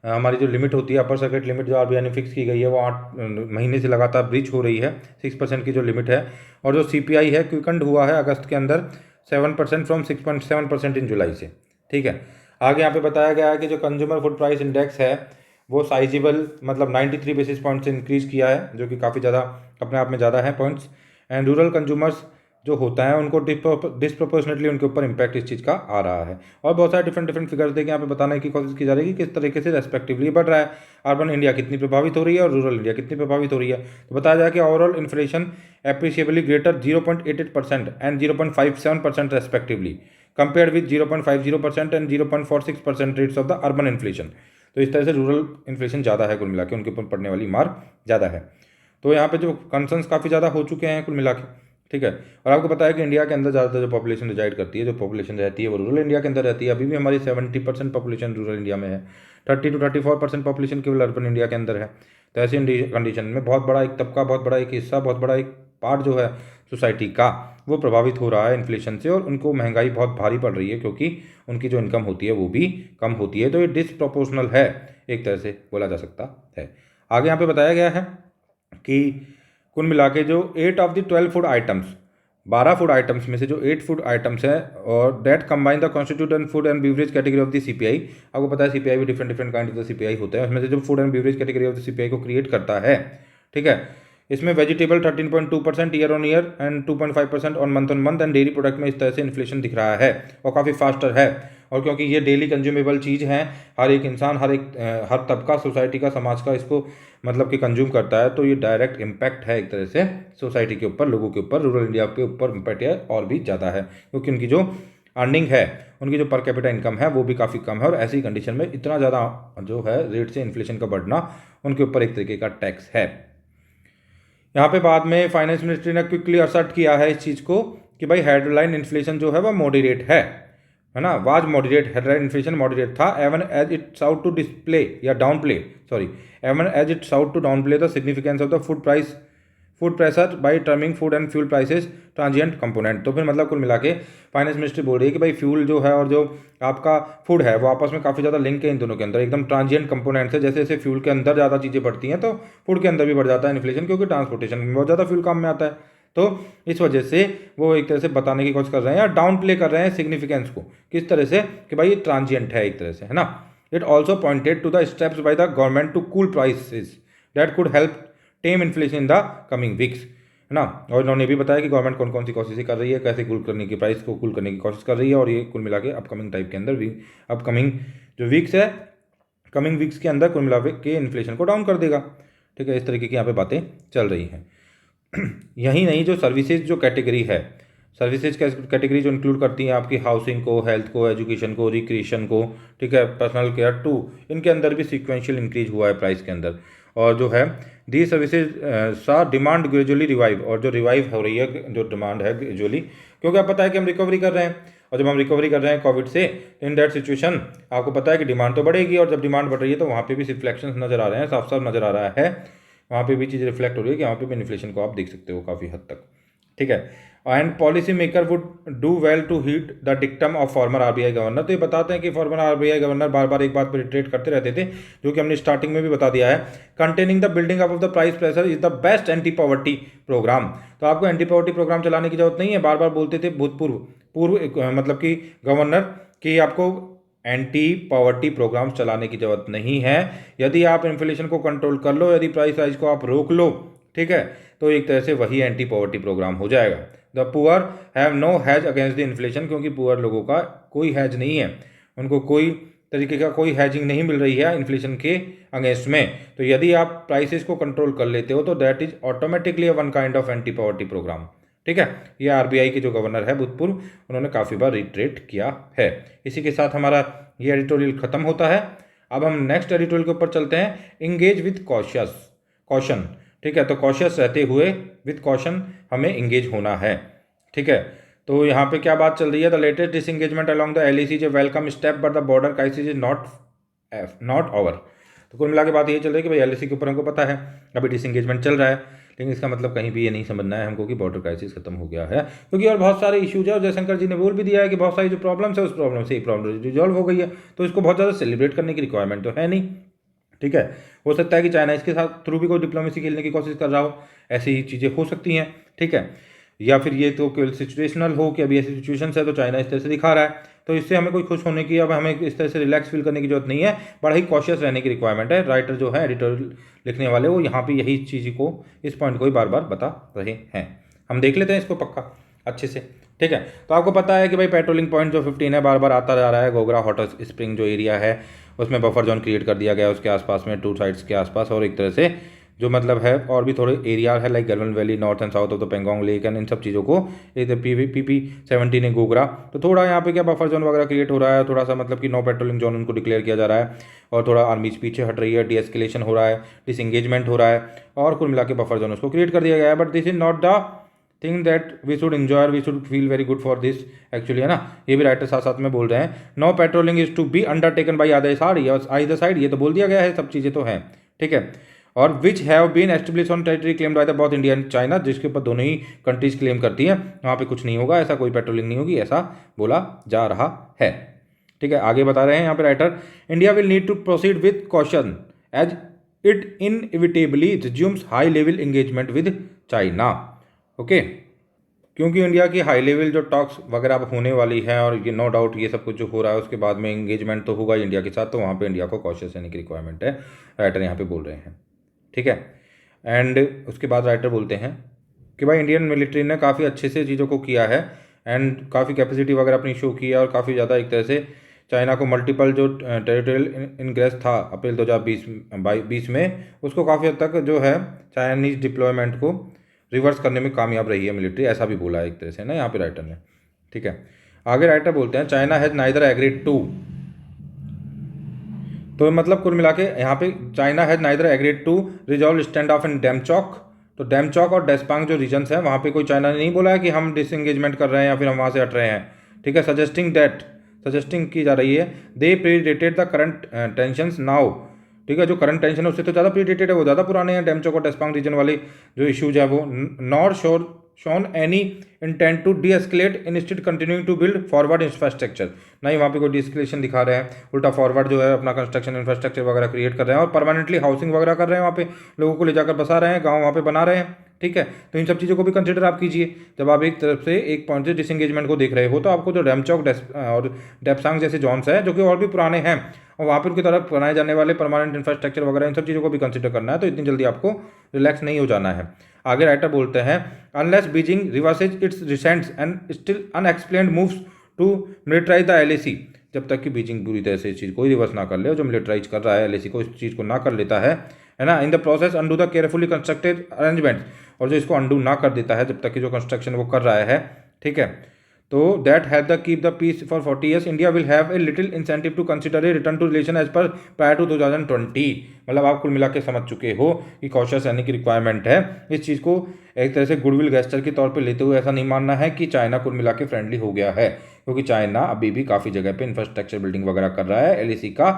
हमारी जो लिमिट होती है, अपर सर्किट लिमिट जो आरबीआई ने फिक्स की गई है, वो 8 महीने से लगातार ब्रीच हो रही है, 6% की जो लिमिट है। और जो सीपीआई है क्विकंड हुआ है अगस्त के अंदर 7% फ्रॉम 6.7% इन जुलाई से, ठीक है। आगे यहाँ पे बताया गया है कि जो कंज्यूमर फूड प्राइस इंडेक्स है वो साइजेबल मतलब 93 बेसिस पॉइंट से इंक्रीज किया है, जो कि काफ़ी ज़्यादा अपने आप में ज़्यादा है पॉइंट्स। एंड रूरल कंज्यूमर्स जो होता है उनको डिस्प्रोपोर्शनेटली उनके ऊपर इंपैक्ट इस चीज़ का आ रहा है। और बहुत सारे डिफरेंट फिगर्स देके यहाँ पे बताने की कोशिश की जा रही है कि किस तरीके से रेस्पेक्टिवली बढ़ रहा है, अर्बन इंडिया कितनी प्रभावित हो रही है और रूरल इंडिया कितनी प्रभावित हो रही है। तो बताया जाए कि overall inflation appreciably greater 0.88% and 0.57% respectively, compare with 0.50% and 0.46% rates of the urban inflation. तो इस तरह से रूरल इन्फ्लेशन ज़्यादा है, कुल मिला के उनके ऊपर पड़ने वाली मार ज़्यादा है। तो यहाँ पे जो कंसर्न्स काफ़ी ज़्यादा हो चुके हैं कुल मिला के, ठीक है। और आपको पता है कि इंडिया के अंदर ज़्यादातर जो पॉपुलेशन रिजाइड करती है, जो पॉपुलेशन रहती है वो रूरल इंडिया के अंदर रहती है। अभी भी हमारी 70% पॉपुलेशन रूरल इंडिया में है, 30 to 34% पॉपुलेशन केवल अर्बन इंडिया के अंदर है। तो ऐसी कंडीशन में बहुत बड़ा एक तबका, बहुत बड़ा एक हिस्सा, बहुत बड़ा एक पार्ट जो है सोसाइटी का वो प्रभावित हो रहा है इन्फ्लेशन से, और उनको महंगाई बहुत भारी पड़ रही है, क्योंकि उनकी जो इनकम होती है वो भी कम होती है। तो ये डिसप्रोपोर्शनल है, एक तरह से बोला जा सकता है। आगे यहाँ पे बताया गया है कि कुल मिला के जो 8 of the 12 food items, 12 food items में से जो 8 फूड आइटम्स हैं और that combine the constitute and food and beverage category of the CPI. आपको पता है सीपीआई भी डिफरेंट काइंड ऑफ सीपीआई होते हैं, उसमें से जो food and beverage category of the CPI को क्रिएट करता है, ठीक है। इसमें vegetable 13.2% year on year and 2.5% on month, and dairy product में इस तरह से इन्फ्लेशन दिख रहा है और काफ़ी फास्टर है। और क्योंकि ये डेली कंज्यूमेबल चीज़ हैं, हर एक इंसान, हर तबका सोसाइटी का, समाज का इसको मतलब कि कंज्यूम करता है, तो ये डायरेक्ट इम्पैक्ट है एक तरह से सोसाइटी के ऊपर, लोगों के ऊपर, रूरल इंडिया के ऊपर इम्पैक्ट है और भी ज़्यादा है, क्योंकि उनकी जो अर्निंग है, उनकी जो पर कैपिटा इनकम है वो भी काफ़ी कम है। और ऐसी कंडीशन में इतना ज़्यादा जो है रेट से इन्फ्लेशन का बढ़ना उनके ऊपर एक तरीके का टैक्स है। यहाँ पे बाद में फाइनेंस मिनिस्ट्री ने क्विकली असर्ट किया है इस चीज़ को कि भाई हेडलाइन इन्फ्लेशन जो है वह मॉडरेट है ना, was moderate, headline inflation moderate था, even as it sought to display या downplay, sorry, even as it sought to downplay the significance of the food pressure by terming food and fuel prices transient component. तो फिर मतलब कुल मिला के finance ministry बोल रही है कि भाई फ्यूल जो है और जो आपका फूड है वो आपस में काफ़ी ज़्यादा लिंक है इन दोनों के अंदर, एकदम ट्रांजिएंट कंपोनेंट्स है। जैसे जैसे फ्यूल के अंदर ज़्यादा चीज़ें बढ़ती हैं तो फूड के अंदर भी बढ़ जाता है इन्फ्लेशन, क्योंकि ट्रांसपोर्टेशन में बहुत ज़्यादा फ्यूल काम में आता है। तो इस वजह से वो एक तरह से बताने की कोशिश कर रहे हैं या डाउन प्ले कर रहे हैं सिग्निफिकेंस को, किस तरह से कि भाई ये ट्रांजिएंट है एक तरह से, है ना। It also pointed to the steps by the government to cool prices that could help tame inflation in the coming weeks, है ना। और इन्होंने भी बताया कि गवर्नमेंट कौन कौन सी कोशिशें कर रही है, कैसे कूल करने की, प्राइस को कूल करने की कोशिश कर रही है, और ये कुल मिला के अपकमिंग टाइप के अंदर अपकमिंग जो वीक्स है, कमिंग वीक्स के अंदर कुल मिला के इन्फ्लेशन को डाउन कर देगा, ठीक है। इस तरीके की यहाँ पे बातें चल रही हैं। यही नहीं, जो सर्विसेज जो कैटेगरी है, सर्विसेज कैटेगरी जो इंक्लूड करती हैं आपकी हाउसिंग को, हेल्थ को, एजुकेशन को, रिक्रिएशन को, ठीक है, पर्सनल केयर टू, इनके अंदर भी सिक्वेंशियल इंक्रीज हुआ है प्राइस के अंदर। और जो है दी सर्विसेज सा डिमांड ग्रेजुअली रिवाइव, और जो रिवाइव हो रही है जो डिमांड है ग्रेजुअली, क्योंकि आप पता है कि हम रिकवरी कर रहे हैं, और जब हम रिकवरी कर रहे हैं कोविड से, इन दैट सिचुएशन आपको पता है कि डिमांड तो बढ़ेगी, और जब डिमांड बढ़ रही है तो वहाँ पे भी रिफ्लेक्शन नज़र आ रहे हैं, साफ साफ नज़र आ रहा है, वहाँ पे भी चीज़ रिफ्लेक्ट हो रही है कि वहाँ पे भी इन्फ्लेशन को आप देख सकते हो काफ़ी हद तक, ठीक है। And policy maker would do well to heed the dictum of former RBI governor. तो ये बताते हैं कि फॉर्मर आरबीआई गवर्नर बार बार एक बात पर रिट्रेट करते रहते थे, जो कि हमने स्टार्टिंग में भी बता दिया है। Containing the building up of the price pressure is the best anti poverty programme. तो आपको एंटी पॉवर्टी प्रोग्राम चलाने की जरूरत नहीं है, बार बार बोलते थे पूर्व मतलब कि गवर्नर कि आपको एंटी पॉवर्टी प्रोग्राम्स चलाने की जरूरत नहीं है। यदि आप इन्फ्लेशन को कंट्रोल कर लो, यदि प्राइस राइज को आप रोक लो, ठीक है, तो एक तरह से वही एंटी पॉवर्टी प्रोग्राम हो जाएगा। The poor have no hedge against the inflation, क्योंकि पुअर लोगों का कोई हैज नहीं है, उनको कोई तरीके का कोई हैजिंग नहीं मिल रही है इन्फ्लेशन के अगेंस्ट में। तो यदि आप प्राइसेस को कंट्रोल कर लेते हो तो that is automatically one kind of anti poverty programme, ठीक है। ये आरबीआई के जो गवर्नर है भूतपूर्व, उन्होंने काफ़ी बार रिट्रेट किया है। इसी के साथ हमारा ये एडिटोरियल खत्म होता है। अब हम नेक्स्ट एडिटोरियल के ऊपर चलते हैं, इंगेज विथ कॉशन, ठीक है। तो कॉशियस रहते हुए विथ कॉशन हमें इंगेज होना है, ठीक है। तो यहाँ पे क्या बात चल रही है, the latest disengagement along the LEC is a welcome step but the border crisis is not F not over. तो कुल मिला के बात ये चल रही है कि भाई एलएसी के ऊपर हमको पता है अभी डिसएंगेजमेंट चल रहा है, लेकिन इसका मतलब कहीं भी ये नहीं समझना है हमको कि बॉर्डर क्राइसिस खत्म हो गया है, क्योंकि और बहुत सारे इश्यूज है और जयशंकर जी ने बोल भी दिया है कि बहुत सारी जो प्रॉब्लम्स है उस प्रॉब्लम से ही प्रॉब्लम रिजॉल्व हो गई है, तो इसको बहुत ज़्यादा सेलिब्रेट करने की रिक्वायरमेंट तो है नहीं। ठीक है, हो सकता है कि चाइना इसके साथ थ्रू भी कोई डिप्लोमेसी खेलने की कोशिश कर रहा हो, ऐसी ही चीज़ें हो सकती हैं। ठीक है, या फिर ये तो केवल सिचुएशनल हो कि अभी ऐसी सिचुएशन है तो चाइना इस तरह से दिखा रहा है, तो इससे हमें कोई खुश होने की, अब हमें इस तरह से रिलैक्स फील करने की जरूरत नहीं है, बड़ा ही कॉशियस रहने की रिक्वायरमेंट है। राइटर जो है एडिटोरियल लिखने वाले वो यहाँ पे यही चीज़ को, इस पॉइंट को ही बार बार बता रहे हैं। हम देख लेते हैं इसको पक्का अच्छे से। ठीक है, तो आपको पता है कि भाई पेट्रोलिंग पॉइंट जो 15 है बार बार आता जा रहा है। गोगरा हॉट स्प्रिंग जो एरिया है उसमें बफर जोन क्रिएट कर दिया गया है उसके आसपास में, 2 साइड्स के आसपास, और एक तरह से जो मतलब है और भी थोड़े एरिया है like Galwan valley, north and south of the Pangong lake and in सब चीज़ों को PP-17 ने गोगरा, तो थोड़ा यहाँ पे क्या बफर जोन वगैरह क्रिएट हो रहा है, थोड़ा सा मतलब कि नो पेट्रोलिंग जोन उनको डिक्लेयर किया जा रहा है, और थोड़ा आर्मीज पीछे हट रही है, डीएस्केलेशन हो रहा है, डिसएंगेजमेंट हो रहा है, और कुल मिला के बफर जोन उसको क्रिएट कर दिया गया है। But this is not the thing that we should enjoy, we should feel very good for this actually, है ना। ये भी राइटर साथ साथ में बोल रहे हैं, no patrolling is to be undertaken by either side, ये तो बोल दिया गया है, सब चीज़ें तो हैं। ठीक है, और which have been establish on territory claimed by the both India and China, जिसके ऊपर दोनों ही कंट्रीज क्लेम करती हैं, वहाँ पे कुछ नहीं होगा, ऐसा कोई पेट्रोलिंग नहीं होगी, ऐसा बोला जा रहा है। ठीक है, आगे बता रहे हैं यहाँ पे writer, India will need to proceed with caution as it inevitably resumes high level engagement with China. Okay, क्योंकि इंडिया की हाई लेवल जो टॉक्स वगैरह अब होने वाली है, और ये नो डाउट ये सब कुछ जो हो रहा है उसके बाद में एंगेजमेंट तो होगा इंडिया के साथ, तो वहाँ पे इंडिया को कॉशियस रहने की रिक्वायरमेंट है, राइटर यहाँ पे बोल रहे हैं। ठीक है, एंड उसके बाद राइटर बोलते हैं कि भाई इंडियन मिलिट्री ने काफ़ी अच्छे से चीज़ों को किया है एंड काफ़ी कैपेसिटी वगैरह अपनी शो की है, और काफ़ी ज़्यादा एक तरह से चाइना को मल्टीपल जो टेरिटोरियल इनग्रेस था अप्रैल 2020 में, उसको काफ़ी हद तक जो है चाइनीज डिप्लॉयमेंट को रिवर्स करने में कामयाब रही है मिलिट्री, ऐसा भी बोला है एक तरह से ना यहाँ पे राइटर ने। ठीक है, आगे राइटर बोलते हैं China has neither agreed to, तो मतलब कुल मिला के यहाँ पे China has neither agreed to resolve standoff in Demchok, तो डेमचौक और डेस्पांग जो रीजन्स हैं वहाँ पे कोई चाइना ने नहीं बोला है कि हम डिसएंगेजमेंट कर रहे हैं या फिर हम वहाँ से हट रहे हैं। ठीक है, सजेस्टिंग की जा रही है दे प्रीडेटेड द करंट टेंशंस नाउ। ठीक है, जो करंट टेंशन है उससे तो ज़्यादा प्रीडेटेड है, वो ज़्यादा पुराने हैं डेमचौक और डेस्पांग रीजन वाले जो इश्यूज है वो, nor shown any intent to deescalate instead continuing to build forward infrastructure, नहीं वहाँ पे कोई डिस्कलेशन दिखा रहे हैं, उल्टा फॉरवर्ड जो है अपना कंस्ट्रक्शन इंफ्रास्ट्रक्चर वगैरह क्रिएट कर रहे हैं और परमानेंटली हाउसिंग वगैरह कर रहे हैं, वहाँ पे लोगों को ले जाकर बसा रहे हैं, गाँव वहाँ पे बना रहे हैं। ठीक है, तो इन सब चीज़ों को भी कंसिडर आप कीजिए जब आप एक तरफ से एक पॉइंट से डिसएंगेजमेंट को देख रहे हो, तो आपको जो डेमचौक और डेप्सांग जैसे जोन्स हैं जो कि और भी पुराने हैं और वहाँ पर उनकी तरफ बनाए जाने वाले परमानेंट इंफ्रास्ट्रक्चर वगैरह इन सब चीज़ों को भी कंसिडर करना है, तो इतनी जल्दी आपको रिलैक्स नहीं हो जाना है। आगे राइटर बोलते हैं unless Beijing reverses its recents and still unexplained moves to militarise the LAC, जब तक कि बीजिंग पूरी तरह से इस चीज़ को रिवर्स ना कर ले, और जो मिलिटराइज कर रहा है एलएसी को, इस चीज़ को ना कर लेता है ना, in the process undo the carefully constructed arrangement, और जो इसको अंडू ना कर देता है जब तक कि जो कंस्ट्रक्शन वो कर रहा है, ठीक है, तो that have the keep the peace for 40 years, India will have a little incentive to consider a return to relation as per prior to 2020। मतलब आप कुल मिला के समझ चुके हो कि कॉशियस रहने की रिक्वायरमेंट है, इस चीज़ को एक तरह से गुडविल गेस्टर के तौर पे लेते हुए ऐसा नहीं मानना है कि चाइना कुल मिला के फ्रेंडली हो गया है, क्योंकि चाइना अभी भी काफ़ी जगह पे इंफ्रास्ट्रक्चर बिल्डिंग वगैरह कर रहा है, एलएसी का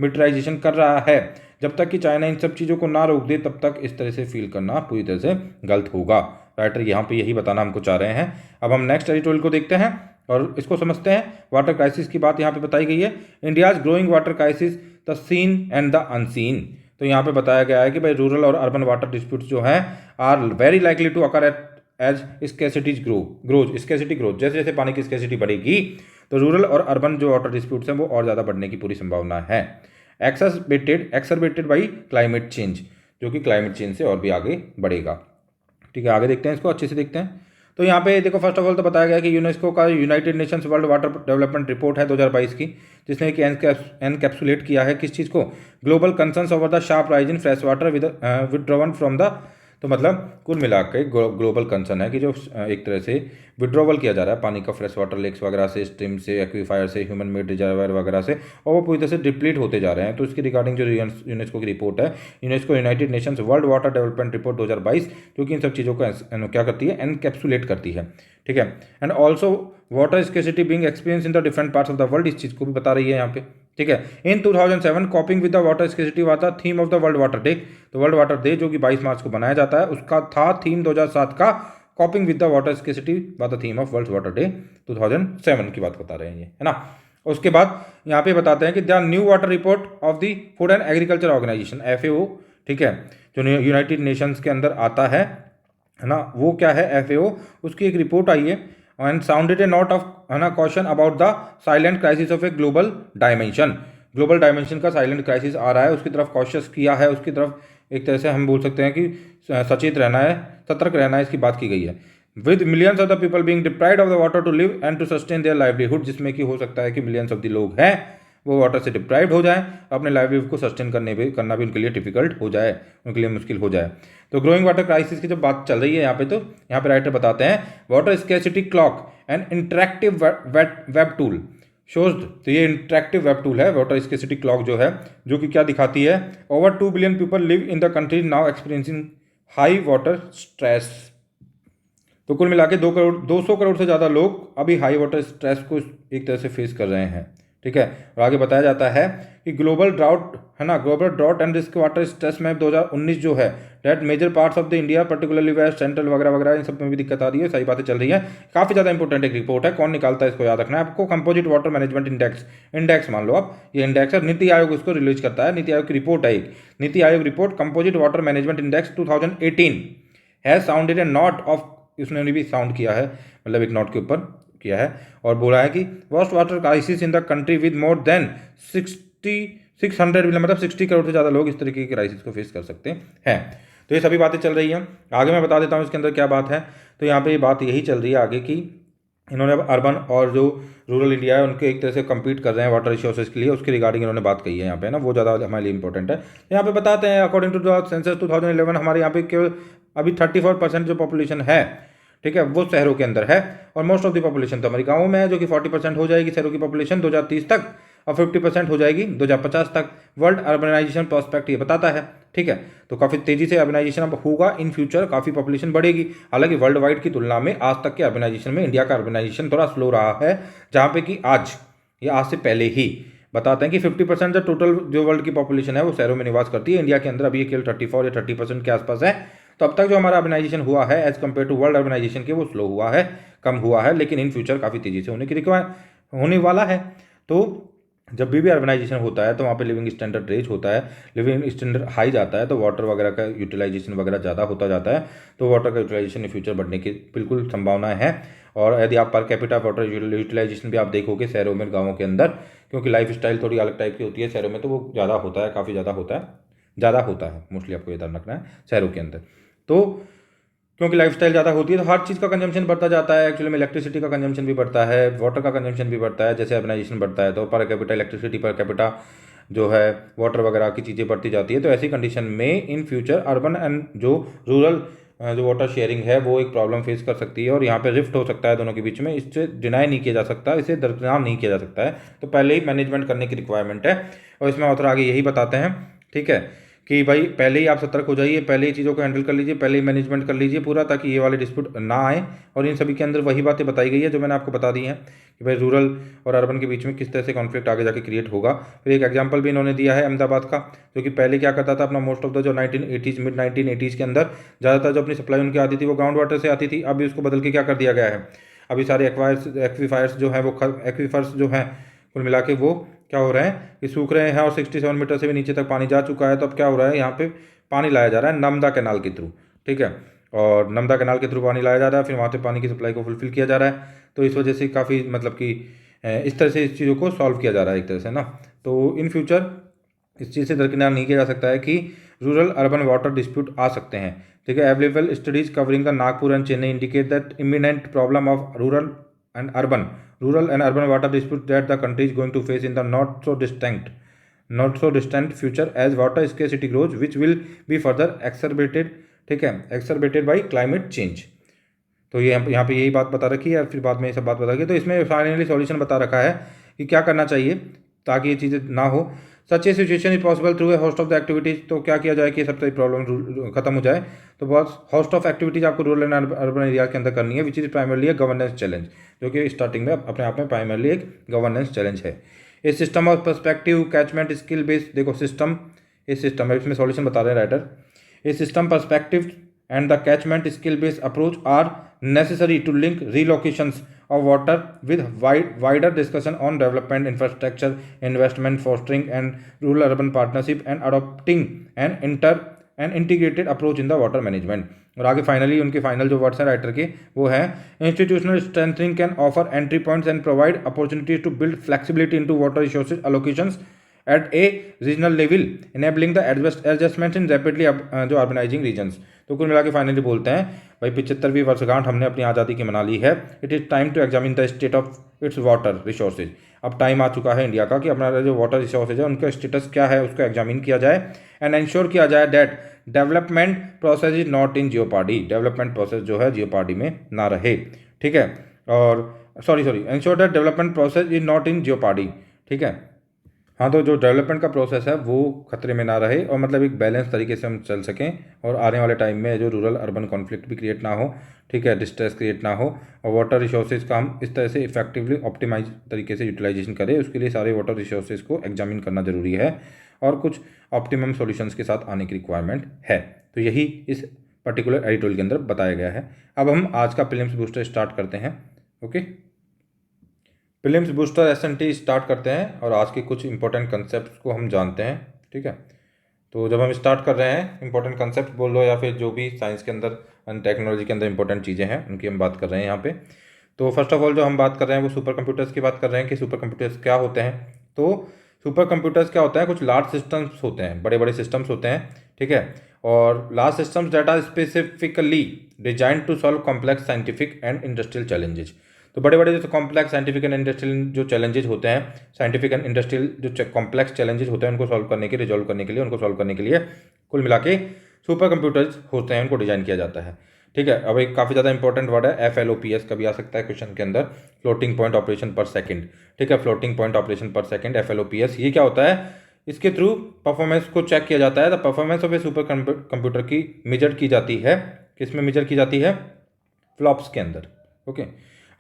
मिलिटराइजेशन कर रहा है। जब तक कि चाइना इन सब चीज़ों को ना रोक दे तब तक इस तरह से फील करना पूरी तरह से गलत होगा। राइटर यहाँ पे यही बताना हमको चाह रहे हैं। अब हम नेक्स्ट एडिटोरियल को देखते हैं और इसको समझते हैं। वाटर क्राइसिस की बात यहाँ पे बताई गई है, India's growing water crisis the seen and the unseen. तो यहाँ पे बताया गया है कि भाई रूरल और अर्बन वाटर डिस्प्यूट्स जो हैं are very likely to occur as scarcity growth, जैसे जैसे पानी की स्कैसिटी बढ़ेगी तो रूरल और अर्बन जो वाटर डिस्प्यूट्स हैं वो और ज़्यादा बढ़ने की पूरी संभावना है। एक्सरबेटेड बाई क्लाइमेट चेंज, जो कि क्लाइमेट चेंज से और भी आगे बढ़ेगा। ठीक है, आगे देखते हैं, इसको अच्छे से देखते हैं। तो यहाँ पे देखो फर्स्ट ऑफ ऑल तो बताया गया कि यूनेस्को का United Nations world water development report है 2022 की, जिसने कि एनकैप्सुलेट किया है किस चीज़ को, global concerns over the sharp rise in fresh water withdrawn from the, तो मतलब कुल मिला के ग्लोबल कंसर्न है कि जो एक तरह से विड्रॉवल किया जा रहा है पानी का फ्रेश वाटर लेक्स वगैरह से, स्ट्रीम से, एक्वीफायर से, ह्यूमन मेड रिजर्वायर वगैरह से, और वो पूरी तरह से डिप्लीट होते जा रहे हैं। तो इसकी रिगार्डिंग जो यूनेस्को की रिपोर्ट है, UNESCO United Nations world water development report 2022, जो कि इन सब चीज़ों को क्या करती है, एनकैप्सुलेट करती है। ठीक है, and also water scarcity being experience in the different parts of the world, इस चीज़ को भी बता रही है यहाँ पे। ठीक है। इन 2007 कॉपिंग with the water scarcity was the theme of the world water day. तो वर्ल्ड वाटर डे जो कि 22 मार्च को मनाया जाता है, उसका था थीम 2007 का कॉपिंग with the water scarcity was the theme of world water day 2007 की बात बता रहे हैं ये, है ना। उसके बाद यहाँ पे बताते हैं कि the new water report of the food and agriculture organisation FAO, ठीक है, जो यूनाइटेड नेशंस के अंदर आता है ना, वो क्या है FAO, उसकी एक रिपोर्ट आई है and sounded A note of, है ना, caution about the silent crisis of a global dimension. Global dimension का साइलेंट क्राइसिस आ रहा है, उसकी तरफ कॉशियस किया है, उसकी तरफ एक तरह से हम बोल सकते हैं कि सचेत रहना है, सतर्क रहना है, इसकी बात की गई है। With millions of the people being deprived of the water to live and to sustain their livelihood, जिसमें कि हो सकता है कि मिलियंस ऑफ द लोग हैं वो वाटर से डिप्राइव्ड हो जाएं, अपने लाइवलीहुड को सस्टेन करना भी उनके लिए डिफिकल्ट हो जाए, उनके लिए मुश्किल हो जाए। तो ग्रोइंग वाटर क्राइसिस की जब बात चल रही है यहाँ पे, तो यहाँ पे राइटर बताते हैं water scarcity clock and interactive web tool shows. तो ये इंटरेक्टिव वेब टूल है वाटर स्कैर्सिटी क्लॉक जो है, जो कि क्या दिखाती है, over 2 billion people live in the country now experiencing high water stress. तो कुल मिला के 200 करोड़ से ज़्यादा लोग अभी हाई वाटर स्ट्रेस को एक तरह से फेस कर रहे हैं, ठीक है। और आगे बताया जाता है कि ग्लोबल ड्राउट, है ना, global drought and risk water stress map 2019 जो है, that major parts of the India particularly west central वगैरह वगैरह, इन सब में भी दिक्कत आ रही है, सही बातें चल रही है। काफ़ी ज़्यादा इंपॉर्टेंट एक रिपोर्ट है, कौन निकालता है इसको याद रखना है आपको, कंपोजिट वाटर मैनेजमेंट इंडेक्स मान लो आप, ये इंडेक्स है, नीति आयोग इसको रिलीज करता है, नीति आयोग की रिपोर्ट है एक, NITI Aayog report composite water management index 2018 has sounded A not of, उसने भी साउंड किया है, मतलब एक नोट के ऊपर किया है, और बोला है कि worst water crisis in the country with more than 600 million, मतलब 60 करोड़ से ज़्यादा लोग इस तरीके की क्राइसिस को फेस कर सकते हैं। तो ये सभी बातें चल रही हैं। आगे मैं बता देता हूँ इसके अंदर क्या बात है। तो यहाँ पे ये बात यही चल रही है आगे की, इन्होंने अब अर्बन और जो रूरल इंडिया है उनके एक तरह से compete कर रहे हैं वाटर रिसोर्सेज के लिए, उसके रिगार्डिंग इन्होंने बात कही है यहाँ पे ना, वो ज़्यादा हमारे लिए इंपॉर्टेंट है। यहाँ पे बताते हैं अकॉर्डिंग टू द सेंसस 2011 हमारे यहाँ पे केवल अभी 34% जो पॉपुलेशन है, ठीक है, वो शहरों के अंदर है, और मोस्ट ऑफ द पॉपुलेशन तो हमारी गाँव में है, जो कि 40% हो जाएगी शहरों की पॉपुलेशन 2030 तक, और 50% हो जाएगी 2050 तक। वर्ल्ड अर्बनाइजेशन प्रोस्पेक्ट ये बताता है, ठीक है। तो काफ़ी तेज़ी से अर्बनाइजेशन अब होगा इन फ्यूचर, काफ़ी पॉपुलेशन बढ़ेगी। हालांकि वर्ल्ड वाइड की तुलना में आज तक के अर्बनाइजेशन में इंडिया का अर्बनाइजेशन थोड़ा स्लो रहा है, जहाँ पे कि आज से पहले ही बताते हैं कि 50% जो टोटल जो वर्ल्ड की पॉपुलेशन है वो शहरों में निवास करती है। इंडिया के अंदर अभी ये केवल 34 या 30% के आसपास है। तो अब तक जो हमारा अर्बनाइजेशन हुआ है as compare to world urbanisation के, वो स्लो हुआ है, कम हुआ है, लेकिन इन फ्यूचर काफ़ी तेज़ी से होने वाला है। तो जब भी अर्बनाइजेशन होता है तो वहाँ पे लिविंग स्टैंडर्ड रेज होता है, लिविंग स्टैंडर्ड हाई जाता है, तो वाटर वगैरह का यूटिलाइजेशन वगैरह ज़्यादा होता जाता है, तो वाटर का यूटिलाइजेशन इन फ्यूचर बढ़ने की बिल्कुल संभावनाएं हैं। और यदि आप पर कैपिटा वाटर यूटिलाइजेशन भी आप देखोगे शहरों में, गाँवों के अंदर, क्योंकि लाइफ स्टाइल थोड़ी अलग टाइप की होती है शहरों में, तो वो ज़्यादा होता है, काफ़ी ज़्यादा होता है मोस्टली, आपको ये ध्यान रखना है शहरों के अंदर। तो क्योंकि लाइफस्टाइल ज़्यादा होती है तो हर चीज़ का कंजम्पशन बढ़ता जाता है। एक्चुअली में इलेक्ट्रिसिटी का कंजम्पशन भी बढ़ता है, वाटर का कंजम्पशन भी बढ़ता है, जैसे अर्बनाइजेशन बढ़ता है तो per capita electricity, per capita जो है वाटर वगैरह की चीज़ें बढ़ती जाती है। तो ऐसी कंडीशन में इन फ्यूचर अर्बन एंड जो रूरल जो वाटर शेयरिंग है वो एक प्रॉब्लम फेस कर सकती है, और यहाँ पे रिफ्ट हो सकता है दोनों के बीच में, इससे डिनाई नहीं किया जा सकता, इसे दरकिनार नहीं किया जा सकता है। तो पहले ही मैनेजमेंट करने की रिक्वायरमेंट है, और इसमें ऑथर आगे यही बताते हैं, ठीक है, कि भाई पहले ही आप सतर्क हो जाइए, पहले ही चीज़ों को हैंडल कर लीजिए, पहले ही मैनेजमेंट कर लीजिए पूरा, ताकि ये वाले डिस्प्यूट ना आए। और इन सभी के अंदर वही बातें बताई गई है जो मैंने आपको बता दी हैं कि भाई रूरल और अर्बन के बीच में किस तरह से कॉन्फ्लिक्ट आगे जाके क्रिएट होगा। फिर एक एग्जांपल भी इन्होंने दिया है अहमदाबाद का, जो कि पहले क्या करता था अपना, मोस्ट ऑफ द जो 1980s मिड 1980s के अंदर ज़्यादातर जो अपनी सप्लाई उनकी आती थी वो ग्राउंड वाटर से आती थी। अभी उसको बदल के क्या कर दिया गया है, अभी सारे एक्वीफायर्स जो हैं वो एक्वीफर्स जो हैं कुल मिला के वो क्या हो रहे हैं कि सूख रहे हैं, और 67 मीटर से भी नीचे तक पानी जा चुका है। तो अब क्या हो रहा है, यहाँ पे पानी लाया जा रहा है नर्मदा कैनाल के थ्रू, ठीक है, और नर्मदा कैनाल के थ्रू पानी लाया जा रहा है, फिर वहाँ से पानी की सप्लाई को फुलफिल किया जा रहा है। तो इस वजह से काफ़ी मतलब कि इस तरह से इस चीज़ों को सॉल्व किया जा रहा है एक तरह से ना। तो इन फ्यूचर इस चीज़ से दरकिनार नहीं किया जा सकता है कि रूरल अर्बन वाटर डिस्प्यूट आ सकते हैं, ठीक है। Available studies covering the Nagpur and Chennai indicate that imminent problem of rural and urban water dispute that the country is going to face in the not so distant future as water scarcity grows, which will be further exacerbated, ठीक है, exacerbated by climate change। तो ये यहाँ पे यही बात बता रखी है, फिर बाद में ये सब बात बता रखी है। तो इसमें फाइनली सॉल्यूशन बता रखा है कि क्या करना चाहिए ताकि ये चीज़ें ना हो। Such a situation is possible through a host of the activities. तो क्या किया जाए कि सबसे प्रॉब्लम खत्म हो जाए, तो बहुत होस्ट ऑफ एक्टिविटीज़ आपको रूरल एंड अर्बन एरिया के अंदर करनी है, which is primarily A governance challenge, जो कि स्टार्टिंग में अपने आप में प्राइमरली एक गवर्नेंस चैलेंज है। A system of perspective catchment scale based, देखो सिस्टम, ये सिस्टम है, इसमें सॉल्यूशन बता रहे हैं writer. A system perspective and the catchment skill based approach are necessary to link relocations of water with wider discussion on development infrastructure investment, fostering and rural urban partnership and adopting an integrated approach in the water management। और आगे finally उनके final जो words हैं writer के वो है, institutional strengthening can offer entry points and provide opportunities to build flexibility into water resources allocations at a regional level, enabling the adjustments in rapidly जो urbanising regions. तो कुल मिला के फाइनली बोलते हैं भाई 75वीं वर्षगांठ हमने अपनी आज़ादी की मना ली है। It is time to examine the state of its water resources. अब टाइम आ चुका है इंडिया का कि अपना जो वाटर रिसोर्सेज है उनका स्टेटस क्या है उसको एग्जामिन किया जाए एंड इंश्योर किया जाए that development process is not in jeopardy, development process जो है जियोपार्डी में ना रहे, ठीक है। और sorry ensure that development process is not in jeopardy, ठीक है। हाँ, तो जो डेवलपमेंट का प्रोसेस है वो खतरे में ना रहे और मतलब एक बैलेंस तरीके से हम चल सकें और आने वाले टाइम में जो रूरल अर्बन कॉन्फ्लिक्ट भी क्रिएट ना हो, ठीक है, डिस्ट्रेस क्रिएट ना हो, और वाटर रिसोर्सेज का हम इस तरह से इफेक्टिवली ऑप्टिमाइज तरीके से यूटिलाइजेशन करें। उसके लिए सारे वाटर रिसोर्सेज को एग्जामिन करना जरूरी है और कुछ ऑप्टिमम सॉल्यूशंस के साथ आने की रिक्वायरमेंट है। तो यही इस पर्टिकुलर एडिटोरियल के अंदर बताया गया है। अब हम आज का प्रीलिम्स बूस्टर स्टार्ट करते हैं। Okay, prelims booster SNT start करते हैं और आज के कुछ इंपॉर्टेंट कंसेप्ट को हम जानते हैं, ठीक है। तो जब हम स्टार्ट कर रहे हैं, इंपॉर्टेंट कंसेप्ट बोल लो या फिर जो भी साइंस के अंदर एंड टेक्नोलॉजी के अंदर इंपॉर्टेंट चीज़ें हैं उनकी हम बात कर रहे हैं यहाँ पे। तो फर्स्ट ऑफ ऑल जो हम बात कर रहे हैं वो सुपर कंप्यूटर्स की बात कर रहे हैं कि सुपर कंप्यूटर्स क्या होते हैं। तो सुपर कंप्यूटर्स क्या होता है, कुछ लार्ज सिस्टम्स होते हैं, बड़े बड़े सिस्टम्स होते हैं, ठीक है। और large systems that are specifically design to solve complex scientific and industrial challenges. तो बड़े बड़े जो कॉम्प्लेक्स साइंटिफिक एंड इंडस्ट्रियल जो चैलेंजेस होते हैं, साइंटिफिक एंड इंडस्ट्रियल जो कॉम्प्लेक्स चैलेंजेस होते हैं उनको सॉल्व करने के, रिजॉल्व करने के लिए, उनको सॉल्व करने के लिए कुल मिला के सुपर कंप्यूटर्स होते हैं, उनको डिजाइन किया जाता है, ठीक है। अब एक काफ़ी ज़्यादा इंपॉर्टेंट वर्ड है FLOPS, कभी आ सकता है क्वेश्चन के अंदर, फ्लोटिंग पॉइंट ऑपरेशन पर सेकंड, ठीक है। फ्लोटिंग पॉइंट ऑपरेशन पर सेकंड FLOPS, ये क्या होता है, इसके थ्रू परफॉर्मेंस को चेक किया जाता है। The performance of A super computer की मेजर की जाती है, किसमें मेजर की जाती है, फ्लॉप्स के अंदर। ओके,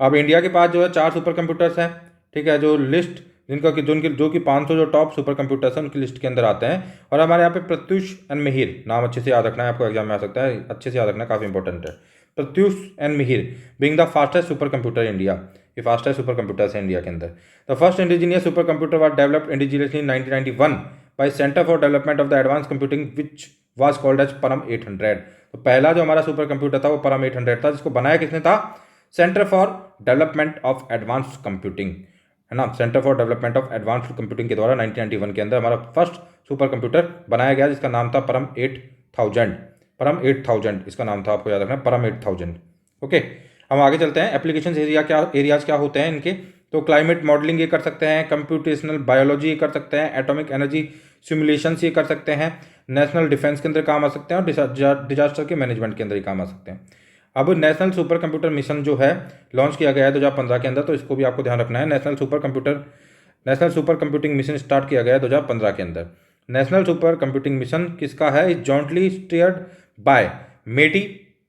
अब इंडिया के पास जो है 4 सुपर कंप्यूटर्स हैं, ठीक है, जो लिस्ट जिनका जो कि 500 जो टॉप सुपर कंप्यूटर्स हैं उनकी लिस्ट के अंदर आते हैं। और हमारे यहाँ पे प्रत्यूष एंड मिहिर, नाम अच्छे से याद रखना है, आपको एग्जाम में आ सकता है, अच्छे से याद रखना, काफ़ी इंपॉर्टेंट है। Pratyush and Mihir being the fastest super computer India, ये फास्टेस्ट सुपर कंप्यूटर्स हैं इंडिया के अंदर। The first indigenous super computer was developed indigenously in 1991 by centre for development of the advance computing which was called as Param 800। तो पहला जो हमारा super computer था वो परम 800 था, जिसको बनाया किसने था, centre for development of advance computing, है ना, centre for development of advance computing के द्वारा 1991 के अंदर हमारा फर्स्ट सुपर कंप्यूटर बनाया गया, जिसका नाम था परम 8000। परम 8000 इसका नाम था, आपको याद रखना है, परम 8000। ओके, हम आगे चलते हैं। एप्लीकेशन एरियाज क्या होते हैं इनके, तो क्लाइमेट मॉडलिंग ये कर सकते हैं, कंप्यूटेशनल बायोलॉजी ये कर सकते हैं, एटॉमिक एनर्जी सिमुलेशंस ये कर सकते हैं, नेशनल डिफेंस के अंदर काम आ सकते हैं और डिजास्टर के मैनेजमेंट के अंदर ही काम आ सकते हैं। अब नेशनल सुपर कंप्यूटर मिशन जो है लॉन्च किया गया है 2015 के अंदर, तो इसको भी आपको ध्यान रखना है। National super computing mission start किया गया है 2015 के अंदर। नेशनल सुपर कंप्यूटिंग मिशन किसका है, इज जॉइंटली स्टीयर्ड बाय मेडी,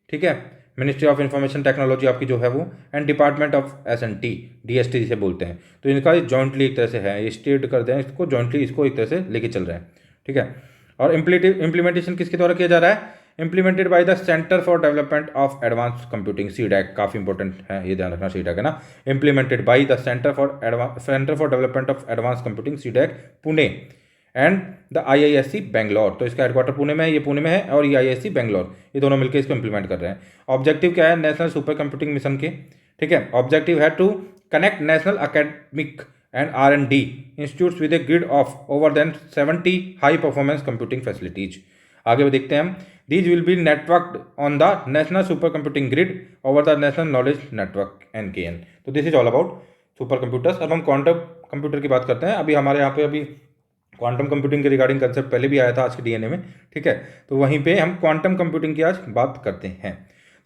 ठीक है, मिनिस्ट्री ऑफ इंफॉर्मेशन टेक्नोलॉजी आपकी जो है वो, and department of SNT DST जिसे बोलते हैं। तो इनका जॉइंटली एक तरह से है, ये स्टीयर्ड कर दें इसको, जॉइंटली इसको एक तरह से लेके चल रहे हैं, ठीक है। और इम्प्लीमेंटेशन किसके द्वारा किया जा रहा है, implemented by the centre for development of advance computing CDAC, काफ़ी इंपॉर्टेंट है, ये ध्यान रखना, CDAC है ना, implemented by the centre for development of advance computing CDAC Pune and the IISc Bangalore. तो इसका हेडक्वार्टर पुणे में है, ये पुणे में है, और ये IISc बेंगलोर, ये दोनों मिलकर इसको इंप्लीमेंट कर रहे हैं। ऑब्जेक्टिव क्या है नेशनल सुपर कंप्यूटिंग मिशन के, ठीक है, ऑब्जेक्टिव है to connect national academic and R&D institutes with a grid of over than 70 high performance computing facilities. आगे देखते हैं हम, these will be networked on the national supercomputing grid over the national knowledge network NKN। तो this is all about super computers. अब हम quantum computer की बात करते हैं। अभी हमारे यहाँ पे अभी क्वांटम कंप्यूटिंग के रिगार्डिंग कंसेप्ट पहले भी आया था आज के DNA में, ठीक है, तो वहीं पे हम क्वांटम कंप्यूटिंग की आज बात करते हैं।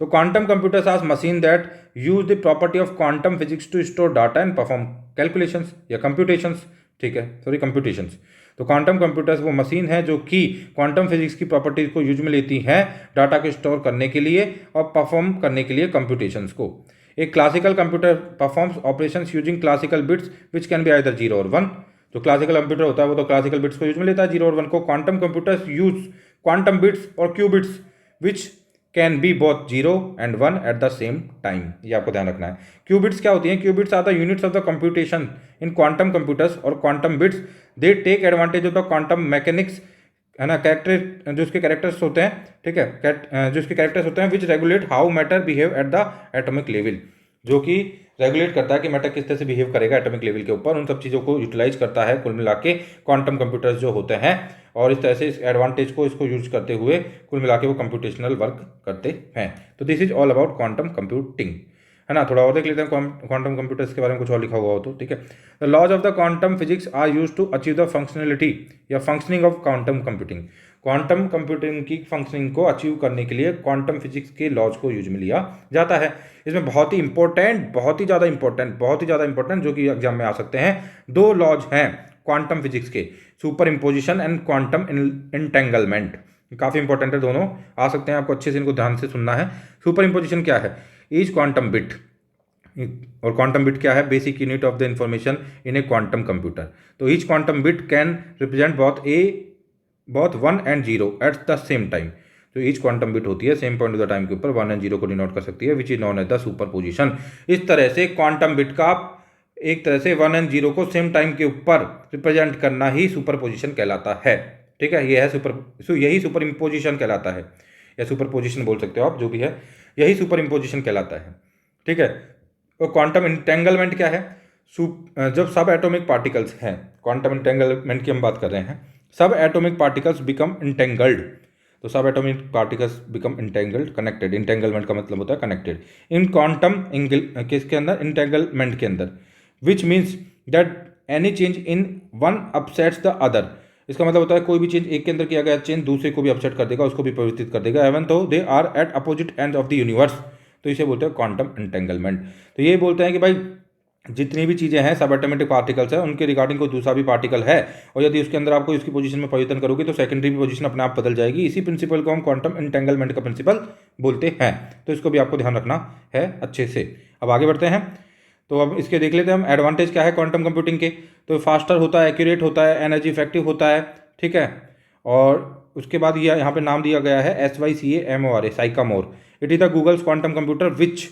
तो quantum computers are machine that use the property of quantum physics to store data and perform calculations या कंप्यूटेशंस, ठीक है, सॉरी कंप्यूटेशंस। तो क्वांटम कंप्यूटर्स वो मशीन है जो कि क्वांटम फिजिक्स की प्रॉपर्टीज को यूज में लेती हैं डाटा को स्टोर करने के लिए और परफॉर्म करने के लिए कंप्यूटेशंस को। एक classical computer performs operations using classical bits which can be either 0 और 1। जो क्लासिकल कंप्यूटर होता है वो तो क्लासिकल बिट्स को यूज में लेता है 0 और 1 को। Quantum computers use quantum bits और qubits which can be both 0 and 1 at the same time. ये आपको ध्यान रखना है। क्यूबिट्स क्या होती हैं? Qubits are the units of the computation in quantum computers, और quantum bits they take advantage of the quantum mechanics, है ना, कैरेक्टर जो उसके कैरेक्टर्स होते हैं, ठीक है, जो उसके कैरेक्टर्स होते हैं विच regulate how matter behave at the atomic level, जो कि रेगुलेट करता है कि मैटर किस तरह से बिहेव करेगा एटॉमिक लेवल के ऊपर। उन सब चीज़ों को यूटिलाइज करता है कुल मिला के क्वांटम कंप्यूटर्स जो होते हैं, और इस तरह से इस एडवांटेज को इसको यूज करते हुए कुल मिला के वो कंप्यूटेशनल वर्क करते हैं। तो this is all about quantum computing, है ना। थोड़ा और देख लेते हैं क्वांटम कंप्यूटर्स के बारे में कुछ और लिखा हुआ हो तो, ठीक है। The laws of the quantum physics are use to achieve the functionality या functioning of quantum computing. Quantum computing की फंक्शनिंग को अचीव करने के लिए क्वांटम फिजिक्स के लॉज को यूज में लिया जाता है। इसमें बहुत ही इंपॉर्टेंट, बहुत ही ज़्यादा इंपॉर्टेंट जो कि एग्जाम में आ सकते हैं, दो लॉज हैं क्वांटम फिजिक्स के, super imposition and quantum entanglement. काफ़ी इंपॉर्टेंट है, दोनों आ सकते हैं, आपको अच्छे से इनको ध्यान से सुनना है। सुपर इम्पोजिशन क्या है? ईच क्वांटम बिट, और क्वांटम बिट क्या है? Basic unit of the information in a quantum computer. तो each quantum bit can represent both 1 and 0 at the same time. तो ईच क्वांटम बिट होती है same point of the time के ऊपर 1 and 0 को denote कर सकती है, which is known as the superposition. इस तरह से क्वांटम बिट का एक तरह से 1 and 0 को सेम टाइम के ऊपर रिप्रेजेंट करना ही सुपर पोजिशन कहलाता है, ठीक है। ये है यही सुपर इम्पोजिशन कहलाता है, या सुपर पोजिशन बोल सकते हो आप, जो भी है, यही सुपर इम्पोजिशन कहलाता है, ठीक है। और क्वांटम इंटेंगलमेंट क्या है? जब सब एटॉमिक पार्टिकल्स हैं, क्वांटम इंटेंगलमेंट की हम बात कर रहे हैं, सब एटॉमिक पार्टिकल्स बिकम इंटेंगल्ड। तो सब atomic particles become entangled, connected. Entanglement का मतलब होता है कनेक्टेड इन क्वांटम किसके अंदर? इंटेंगलमेंट के अंदर। Which means that any change in one upsets the other. इसका मतलब होता है कोई भी चेंज एक के अंदर किया गया चेंज दूसरे को भी अपसेट कर देगा, उसको भी परिवर्तित कर देगा, even though they are at opposite end of the universe. तो इसे बोलते हैं क्वांटम इंटेंगलमेंट। तो ये बोलते हैं कि भाई जितनी भी चीज़ें हैं सब एटॉमिक पार्टिकल्स हैं, उनके रिगार्डिंग कोई दूसरा भी पार्टिकल है, और यदि उसके अंदर आपको इसकी पोजीशन में परिवर्तन करोगे तो सेकेंडरी भी पोजीशन अपने आप बदल जाएगी। इसी प्रिंसिपल को हम क्वांटम इंटेंगलमेंट का प्रिंसिपल बोलते हैं। तो इसको भी आपको ध्यान रखना है अच्छे से। अब आगे बढ़ते हैं, तो अब इसके देख लेते हैं हम एडवांटेज क्या है क्वांटम कंप्यूटिंग के। तो फास्टर होता है, एक्यूरेट होता है, एनर्जी इफेक्टिव होता है, ठीक है। और उसके बाद ये यहाँ पे नाम दिया गया है SYCAMOR, sycamore. It is the Google's quantum computer which,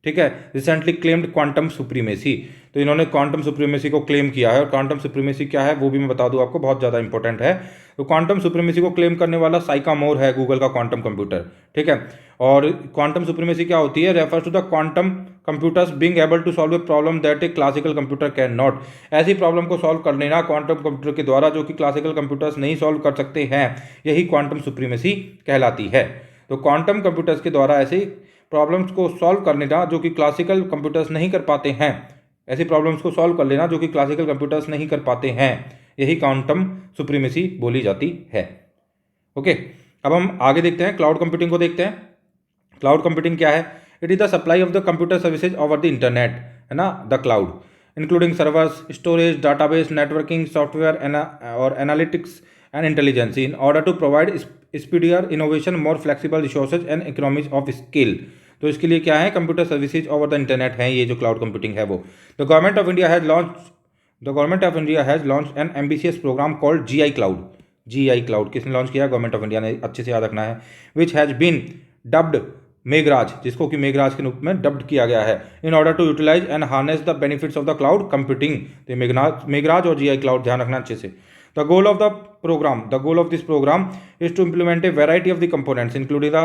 ठीक है, रिसेंटली क्लेम्ड क्वांटम सुप्रीमेसी। तो इन्होंने क्वांटम सुप्रीमेसी को क्लेम किया है, और क्वांटम सुप्रीमेसी क्या है वो भी मैं बता दूं आपको, बहुत ज़्यादा इंपॉर्टेंट है। तो क्वांटम सुप्रीमेसी को क्लेम करने वाला साइकामोर है, गूगल का क्वांटम कंप्यूटर, ठीक है। और क्वांटम सुप्रीमेसी क्या होती है? Refers to the quantum computers being able to solve a problem that a classical computer can not. ऐसी प्रॉब्लम को सॉल्व कर लेना क्वांटम कंप्यूटर के द्वारा जो कि क्लासिकल कंप्यूटर्स नहीं सॉल्व कर सकते हैं, यही क्वांटम सुप्रीमेसी कहलाती है। तो क्वांटम कंप्यूटर्स के द्वारा ऐसी प्रॉब्लम्स को सॉल्व कर लेना जो कि क्लासिकल कंप्यूटर्स नहीं कर पाते हैं, ऐसी प्रॉब्लम्स को सॉल्व कर लेना जो कि क्लासिकल कंप्यूटर्स नहीं कर पाते हैं, यही क्वांटम सुप्रीमेसी बोली जाती है। ओके, अब हम आगे देखते हैं, क्लाउड कंप्यूटिंग को देखते हैं। क्लाउड कंप्यूटिंग क्या है? It is the supply of the computer services over the internet, है ना, the cloud, including servers, storage, database, networking, software और analytics and intelligence in order to provide speedier innovation, more flexible resources and economies of scale। तो इसके लिए क्या है? Computer services over the internet है, ये जो क्लाउड कंप्यूटिंग है वो। The government of India has launch an ambitious programme called GI cloud. GI cloud किसने लॉन्च किया? गवर्नमेंट ऑफ इंडिया ने, अच्छे से याद रखना है। Which has been dubbed Meghraj, जिसको कि मेघराज के रूप में डब्ड किया गया है, in order to utilise and harness the benefits of the cloud computing. तो मेघराज और GI क्लाउड ध्यान रखना अच्छे से। The goal of this program is to implement a variety of the components, including the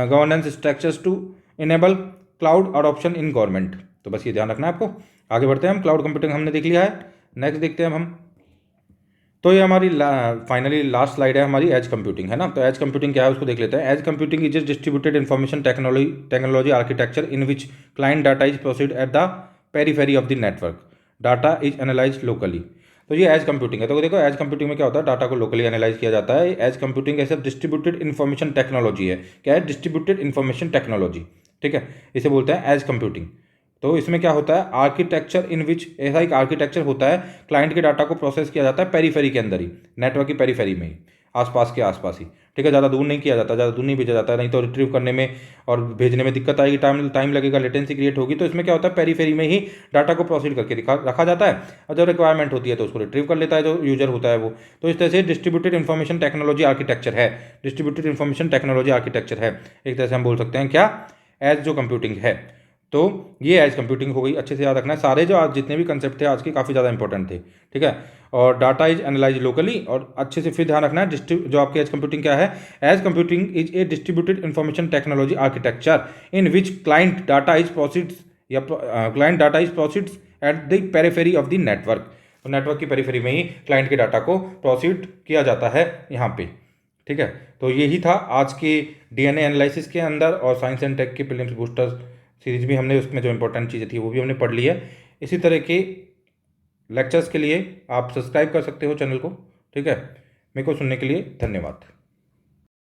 governance structures to enable cloud adoption in government। तो बस ये ध्यान रखना है आपको। आगे बढ़ते हैं हम, क्लाउड कंप्यूटिंग हमने देख लिया है, नेक्स्ट देखते हैं हम। तो ये हमारी फाइनली लास्ट स्लाइड है हमारी, एज कंप्यूटिंग, है ना। तो एज कंप्यूटिंग क्या है उसको देख लेते हैं। As computing is distributed information technology architecture in which client data is proceed eight the periphery of the network, data is analyse locally. तो ये एज कंप्यूटिंग है। तो देखो एज कंप्यूटिंग में क्या होता है? डाटा को लोकली एनालाइज किया जाता है। एज कंप्यूटिंग ऐसे डिस्ट्रीब्यूटेड इन्फॉर्मेशन टेक्नोलॉजी है। क्या है? डिस्ट्रीब्यूटेड इन्फॉर्मेशन टेक्नोलॉजी, ठीक है, इसे बोलते हैं एज कंप्यूटिंग। तो इसमें क्या होता है? आर्किटेक्चर इन विच, ऐसा एक आर्किटेक्चर होता है, क्लाइंट के डाटा को प्रोसेस किया जाता है पेरीफेरी के अंदर ही, नेटवर्क की पेरीफेरी में ही। आसपास के आसपास ही, ठीक है। ज़्यादा दूर नहीं किया जाता, ज़्यादा दूर नहीं भेजा जाता, नहीं तो रिट्रीव करने में और भेजने में दिक्कत आएगी, टाइम लगेगा, लेटेंसी क्रिएट होगी। तो इसमें क्या होता है, पेरीफेरी में ही डाटा को प्रोसीड करके रखा जाता है, और जब रिक्वायरमेंट होती है तो उसको रिट्रीव कर लेता है जो यूजर होता है वो। तो इस तरह से डिस्ट्रीब्यूटेड इन्फॉर्मेशन टेक्नोलॉजी आर्किटेक्चर है, डिस्ट्रीब्यूटेड इन्फॉर्मेशन टेक्नोलॉजी आर्किटेक्चर है। एक तरह से हम बोल सकते हैं क्या, एज जो कंप्यूटिंग है। तो ये एज कंप्यूटिंग हो गई, अच्छे से याद रखना है। सारे जो आज जितने भी कंसेप्ट थे आज के काफ़ी ज़्यादा इंपॉर्टेंट थे, ठीक है। और डाटा इज एनालाइज लोकली, और अच्छे से फिर ध्यान रखना है जो आपकी एज कंप्यूटिंग क्या है। Edge computing is a distributed information technology architecture in which client data is proceeds या client data is proceeds at the periphery of the network. तो नेटवर्क की पेरीफेरी में ही क्लाइंट के डाटा को प्रोसीड किया जाता है यहाँ पे, ठीक है। तो यही था आज के डीएनए एनालिसिस के अंदर, और साइंस एंड टेक के प्रीलिम्स बूस्टर सीरीज भी हमने उसमें जो इंपॉर्टेंट चीज़ें थी वो भी हमने पढ़ ली है। इसी तरह के लेक्चर्स के लिए आप सब्सक्राइब कर सकते हो चैनल को, ठीक है। मेरे को सुनने के लिए धन्यवाद।